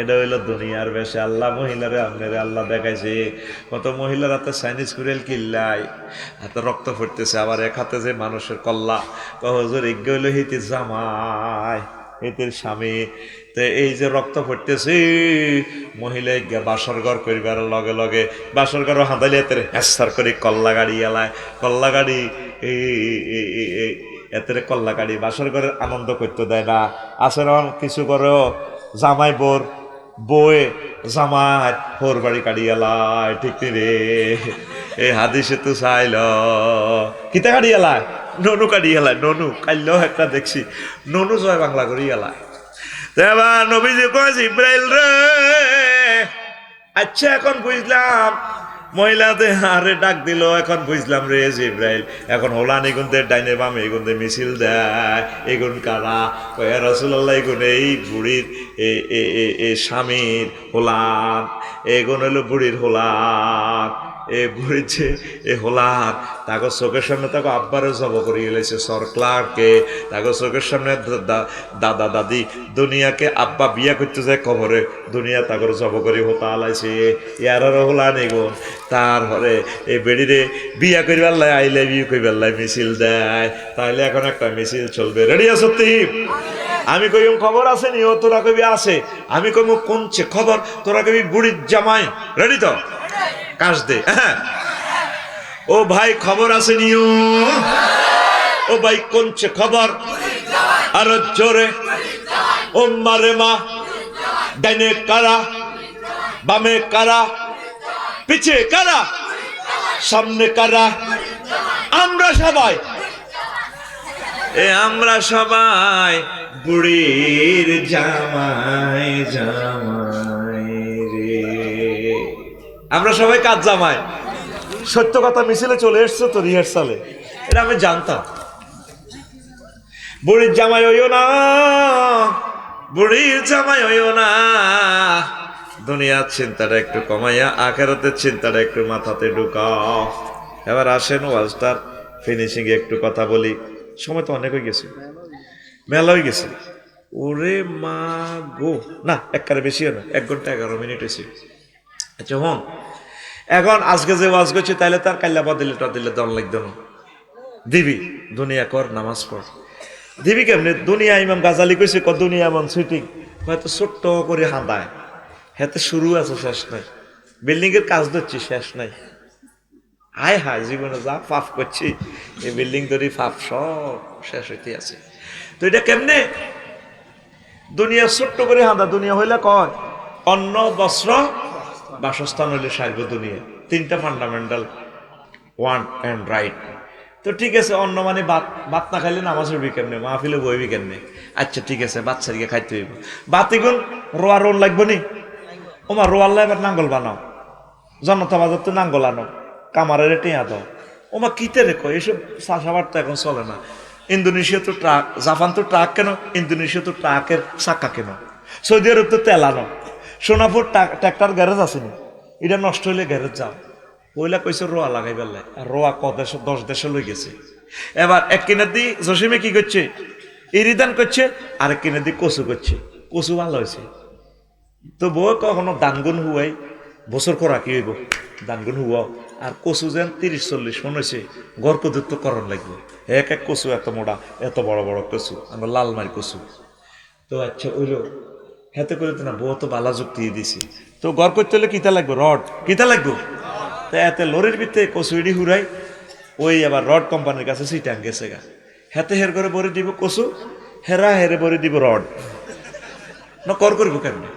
এটা হইলো দুনিয়ার বেশে আল্লাহ মহিলারে আপনারে আল্লাহ দেখাইছে। কত মহিলার হাতে চাইনিজ কুড়েল কিল্লাই, হাতে রক্ত ফুটতেছে, আবার এক হাতে যে মানুষের কল্লা, হুজুর এগ হইলো হিতির জামাই, হিতির স্বামী। তো এই যে রক্ত ফুটতেছে, মহিলা গিয়া বাসর ঘর করিবার লগে লগে বাসর ঘর হাঁদাইলে এতে হেসার করে কল্লা গাড়ি এলায়, কল্লা গাড়ি এতে কল্লা গাড়ি বাসর ঘরের আনন্দ করতে দেয় না। আছে না কিছু করো জামাই বোর বয়ে জামাই হোর বাড়ি কাড়ি এলায়, ঠিক রে এই হাদিসে তো চাইল কিতা কাড়ি এলায়, ননু কাড়ি এলায়, ননু কাইলেও একটা দেখছি ননু জয় বাংলা করি এলায়। এবার নবীজি কয় জিবরাইল রে, আচ্ছা এখন বুঝলাম মহিলাদের আরে ডাক দিল, এখন বুঝলাম রে জিবরাইল, এখন হোলান এগুনদের ডাইনে বামে এগুনদের মিছিল দেয়, এগুন কারা? কয়া রাসূলুল্লাহ এগুন এই বুড়ির স্বামীর হোলান, এগুন হলো বুড়ির হোলান। এ বুড়ির যে এ হোলান তাকে চোখের সামনে তাকে আব্বারে জব করে গেলেছে সরকারকে, তাকে চোখের সামনে দাদা দাদি দুনিয়াকে আব্বা বিয়া করতে যায় কবরে, দুনিয়া তাকে জব করে হতা আলাইছে, ইয়ার হোলান এগুন। তারপরে এই বেড়িরে বিয়া করিবার লাই আই লাভ ইউ করিবার লাই মিছিল দেয়। তাহলে এখন একটা মিছিল চলবে, রেডি আছো তুই? আমি কইম খবর আছে নি? ও তোরা কবি আছে। আমি কইম কোনছে খবর? তোরা কবি বুড়ির জামাই, রেডি তো? কাজ দে। ও ভাই খবর আছে নি? ও ভাই কোনছে খবর? আরো জোরে। ও মারে মা, ডাইনে কারা, বামে কারা, পিছে কারা, সামনে কারা? আমরা সবাই, আমরা সবাই বুড়ির জামাই জামাই রে। আমরা সবাই কাজ জামাই। সত্য কথা মিছিলে চলে এসছো তো রিহার্সালে, এটা আমি জানতাম। বুড়ির জামাই হইও না, বুড়ির জামাই হইও না, দুনিয়ার চিন্তাটা একটু কমাইয়া আখিরাতের চিন্তাটা একটু মাথাতে ঢুকাও। এবার আসেন ওয়াজটার ফিনিশিং এ একটু কথা বলি, সময় তো অনেক হয়ে গেছে, মেলা হয়ে গেছে। ওরে মা গো, না একবারে বেশি না, 1 ঘন্টা 11 মিনিট হয়েছে। আচ্ছা হন, এখন আজকে যে ওয়াজ করছি তাইলে তার কাল্লা দিলে দন লাগতো না। দিবি দুনিয়া কর, নামাজ পড়, দিবি কেমনি? দুনিয়া ইমাম গাজালি কইছে ক দুনিয়া এমন সুইটিং, হয়তো ছোট্ট করে হাঁদায়, হাতে শুরু আছে শেষ নাই, বিল্ডিং এর কাজ ধরছি শেষ নাই। হায় হায় জীবনে যা পাপ করছি, এই বিল্ডিং ধরি পাপ সব শেষ হইতে আছে। তো এটা কেমনে? দুনিয়া ছোট্ট করে হাঁদা, দুনিয়া হইলে কয় অন্ন বস্ত্র বাসস্থান হইলে সার্বজনীয়, তিনটা ফান্ডামেন্টাল, ওয়ান অ্যান্ড রাইট। তো ঠিক আছে, অন্য মানে ভাত ভাত না খাইলে নামাজ হইবি কেমনে, মাহফিলে বইবি কেমনে? আচ্ছা ঠিক আছে, বাচ্চারিকে খাইতে হইব। বাতিগুন রোয়া রোন লাগবো নি? ওমা রোয়াল্লা এবার নাঙ্গল বানাও, জনতা বাজার তো নাঙ্গল আনো, কামারের টেঁয়া দাও। ওমা কিতে রেখো, এসব চাষাবাদ তো এখন চলে না। ইন্দোনেশিয়া তো ট্রাক, জাপান তো ট্রাক কেন, ইন্দোনেশিয়া তো ট্রাকের চাক্কা কেন, সৌদি আরব তো তেল আনো, সোনাপুর ট্রাক্টর গ্যারেজ আসেনি, এটা নষ্ট হইলে গ্যারেজ যাও। ওইলা কইছে রোয়া লাগাই পেলে, আর রোয়া ক দেশ 10 দেশে লই গেছে। এবার এক কিনার দি জসিমে কি করছে, ইরিদান করছে, আরেক কিনার দি কচু করছে। কচু ভালো হয়েছে তো বউ কখনো দানগুন হুয়াই বছর করা কি হইব, দানগুন হুয়াও। আর কচু যেন 30-40 মন হয়েছে, গর্কযুক্ত করণ লাগবে। এক এক কচু এত মোটা, এত বড় বড় কচু, আমরা লালমারি কচু। তো আচ্ছা ওইলো হেতে করে তো না, বউ তো বালা যুক্তি দিছি। তো গড় করতে হলে কিতা লাগবে, রড কিতা লাগবে। তা এতে লরির ভিতরে কচু ইডি হুরাই, ওই আবার রড কোম্পানির কাছে সিটাং গেছে গা, হেতে হের করে ভরে দিব কচু, হেরা হেরে ভরে দিব রড। না কর করবো কেমনে,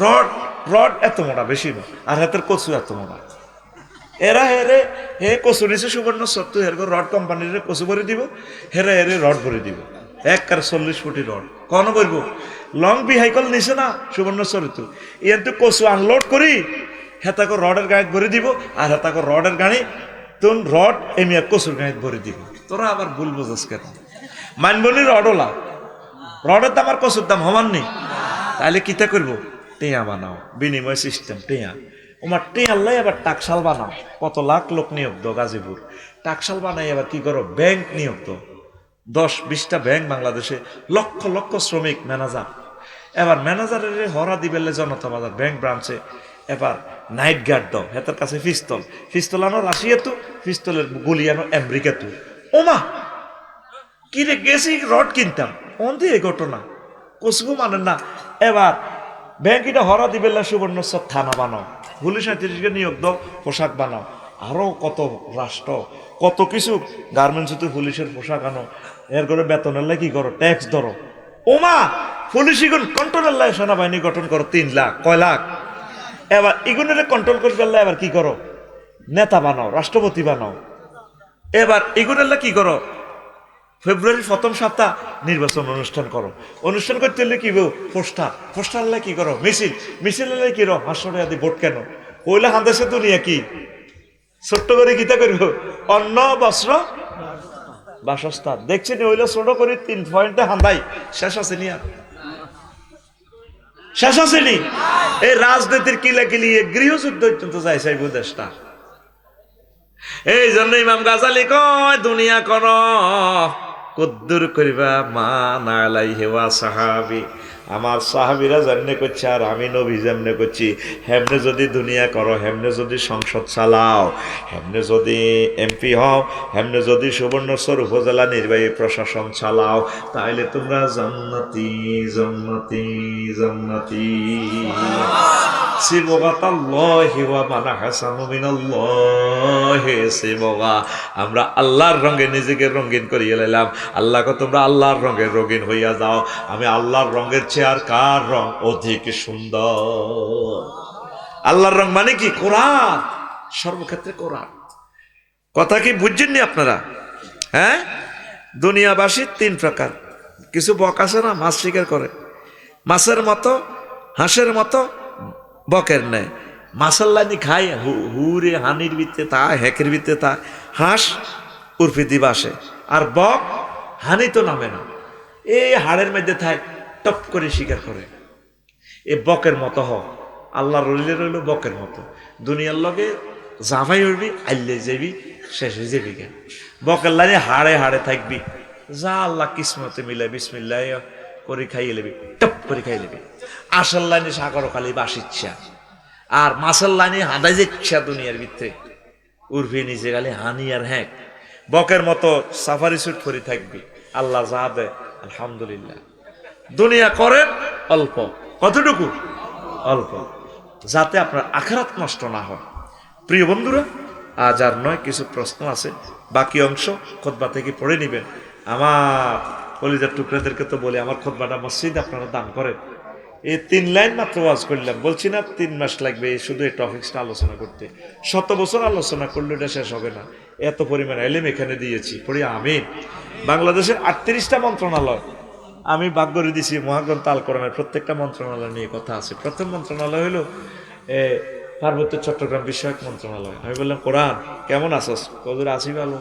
রড রড এত মোটা বেশি না, আর হাতের কচু এত মোটা। এরা হেরে হে কচু নিছে সুবর্ণ সত্য, হের করে রড কোম্পানির কচু ভরে দিব, হেরা হেরে রড ভরে দিব। এক কার 40 ফুটি রড কন বলব, লং বিহাইকল নিছে না সুবর্ণ চরিত্র, ইয়ান তো কচু আনলোড করি, হেতাকে রডের গাড়ি ভরে দিব, আর হেতাকে রডের গাড়ি তুন রড এমি আর কচুর গাড়ি ভরে দিব। তোরা আবার ভুল বোঝাস কেন, মানবনি রডওলা, রডের দাম আর কচুর দাম সমান নেই। তাহলে কিতা করবো, টেঁয়া বানাও, বিনিময় সিস্টেম টেঁয়া। ওমার টেঁয়াল্লাই আবার টাকশাল বানাও, কত লাখ লোক নিয়োগ দো গাজীপুর, টাকশাল বানাই আবার কি করো, ব্যাংক নিয়োগ দো, 10-20টা ব্যাংক বাংলাদেশে, লক্ষ লক্ষ শ্রমিক, ম্যানেজার। এবার ম্যানেজারের হরা দিবেলে জনতা বাজার ব্যাংক ব্রাঞ্চে, এবার নাইট গার্ড দাও, হেতার কাছে পিস্তল, পিস্তল আনো রাশিয়া তো, পিস্তলের গুলি আনো আমেরিকা তো। ওমা কিরে গেছি রড কিনতাম, অন দিয়ে ঘটনা কচু মানেন না। এবার ব্যাংকিটা হরা দিবেলা সুবর্ণ সব থানা বানাও, পুলিশ 37কে নিয়োগ দাও, পোশাক বানাও, আরো কত রাষ্ট্র কত কিছু, গার্মেন্টস তো পুলিশের পোশাক আনো, এর করে বেতনের লাই কি করো, ট্যাক্স ধরো। ওমা পুলিশ ইগুন কন্ট্রোলের লাই সেনাবাহিনী গঠন করো 3 লাখ, কয় লাখ। এবার ইগুনের কন্ট্রোল করে ফেললে এবার কি করো, নেতা বানাও, রাষ্ট্রপতি বানাও। এবার ইগুনের কি করো, ফেব্রুয়ারির প্রথম সপ্তাহ নির্বাচন অনুষ্ঠান করো, অনুষ্ঠান করতে হলে কি পোস্টার, পোস্টার কি করো, মিছিল, মিছিল কি রো হাসরে আদি ভোট কেন, ওইলা হান্দাসে দুনিয়া কি ছোট্ট করে কিতা করবো, অন্ন বস্ত্র বাসস্থান। দেখছেন ওইলা ছোট করে 3 পয়েন্টে হান্দাই, শেষ আছে নি, আর শেষ আছে নি। এই রাজনীতির কিলাকিলি গৃহযুদ্ধ পর্যন্ত যায় চাইব দেশটা। এই জন্য ইমাম গাজালি কয়, দুনিয়া কর কদ্দুর করিবা মা নালাই হেওয়া সাহাবি, আমার সাহাবিরা যেমনে করছে আর আমি নবী যেমনে করছি, হেমনে যদি দুনিয়া করো, হেমনে যদি সংসদ চালাও, হেমনে যদি এমপি হও, হেমনে যদি সুবর্ণচর উপজেলা নির্বাহী প্রশাসন চালাও, তাহলে তোমরা জান্নাতি জান্নাতি জান্নাতি। আমরা আল্লাহর রঙে নিজেকে রঙিন করিয়ে নিলাম। আল্লাহকে তোমরা আল্লাহর রঙের রঙিন হইয়া যাও। আমি আল্লাহর রঙের চেয়ে আর কার রং অধিক সুন্দর? আল্লাহর রং মানে কি? কোরআন, সর্বক্ষেত্রে কোরআন। কথা কি বুঝছেননি আপনারা? হ্যাঁ, দুনিয়াবাসী 3 প্রকার। কিছু বক আছে না, মাছ শিকার করে, মাছের মতো হাঁসের মতো বকের নেয়, মাছের লাইনি খায়, হুরে হানির ভিত্তে তা হেকের ভিত্তে তা, হাঁস উর্ফি দিবাসে, আর বক হানি তো নামে না, এই হাড়ের মধ্যে থায়, টপ করে শিকার করে। এ বকের মতো হ, আল্লাহ রইলে রইল বকের মতো। দুনিয়ার লগে জাফাই উঠবি, আইলে যাবি, শেষ হয়ে যাবি। কেন বকের লাইনে হাড়ে হাড়ে থাকবি, যা আল্লাহ কিসমতে মিলে বিসমিল্লাহ করে খাইয়ে লেবি, টপ করে খাই লেবি। আসল লাইনে সাগর খালি বাসিচ্ছা, আর মাছের লাইনে হাঁদাই যাচ্ছা দুনিয়ার ভিতরে, উর্ফি নিচে খালি হানি আর হ্যাক। বকের মতো সাফারি স্যুট করে থাকবি, আল্লাহ যা দেয় আলহামদুলিল্লাহ। দুনিয়া করেন অল্প, কতটুকু? অল্প, যাতে আপনার আখিরাত নষ্ট না হয়। প্রিয় বন্ধুরা, আজ আর নয়, কিছু প্রশ্ন আছে, বাকি অংশ খুতবা থেকে পড়ে নেবেন। আমার কলিজার টুকরাদেরকে তো বলি, আমার খুতবাটা মসজিদ আপনারা দান করেন, এই 3 লাইন মাত্র ওয়াজ করলাম, বলছি না 3 মাস লাগবে শুধু এই টপিকসটা আলোচনা করতে। 100 বছর আলোচনা করলে এটা শেষ হবে না, এত পরিমাণ এলেম এখানে দিয়েছি। পড়ি আমিন। বাংলাদেশের 38টা মন্ত্রণালয় আমি ভাগ করে দিছি, মহাগ্রন্থ আল কোরআনের প্রত্যেকটা মন্ত্রণালয় নিয়ে কথা আছে। প্রথম মন্ত্রণালয় হলো পার্বত্য চট্টগ্রাম বিষয়ক মন্ত্রণালয়। আমি বললাম কোরআন কেমন আছস? হুজুর আছি ভালো।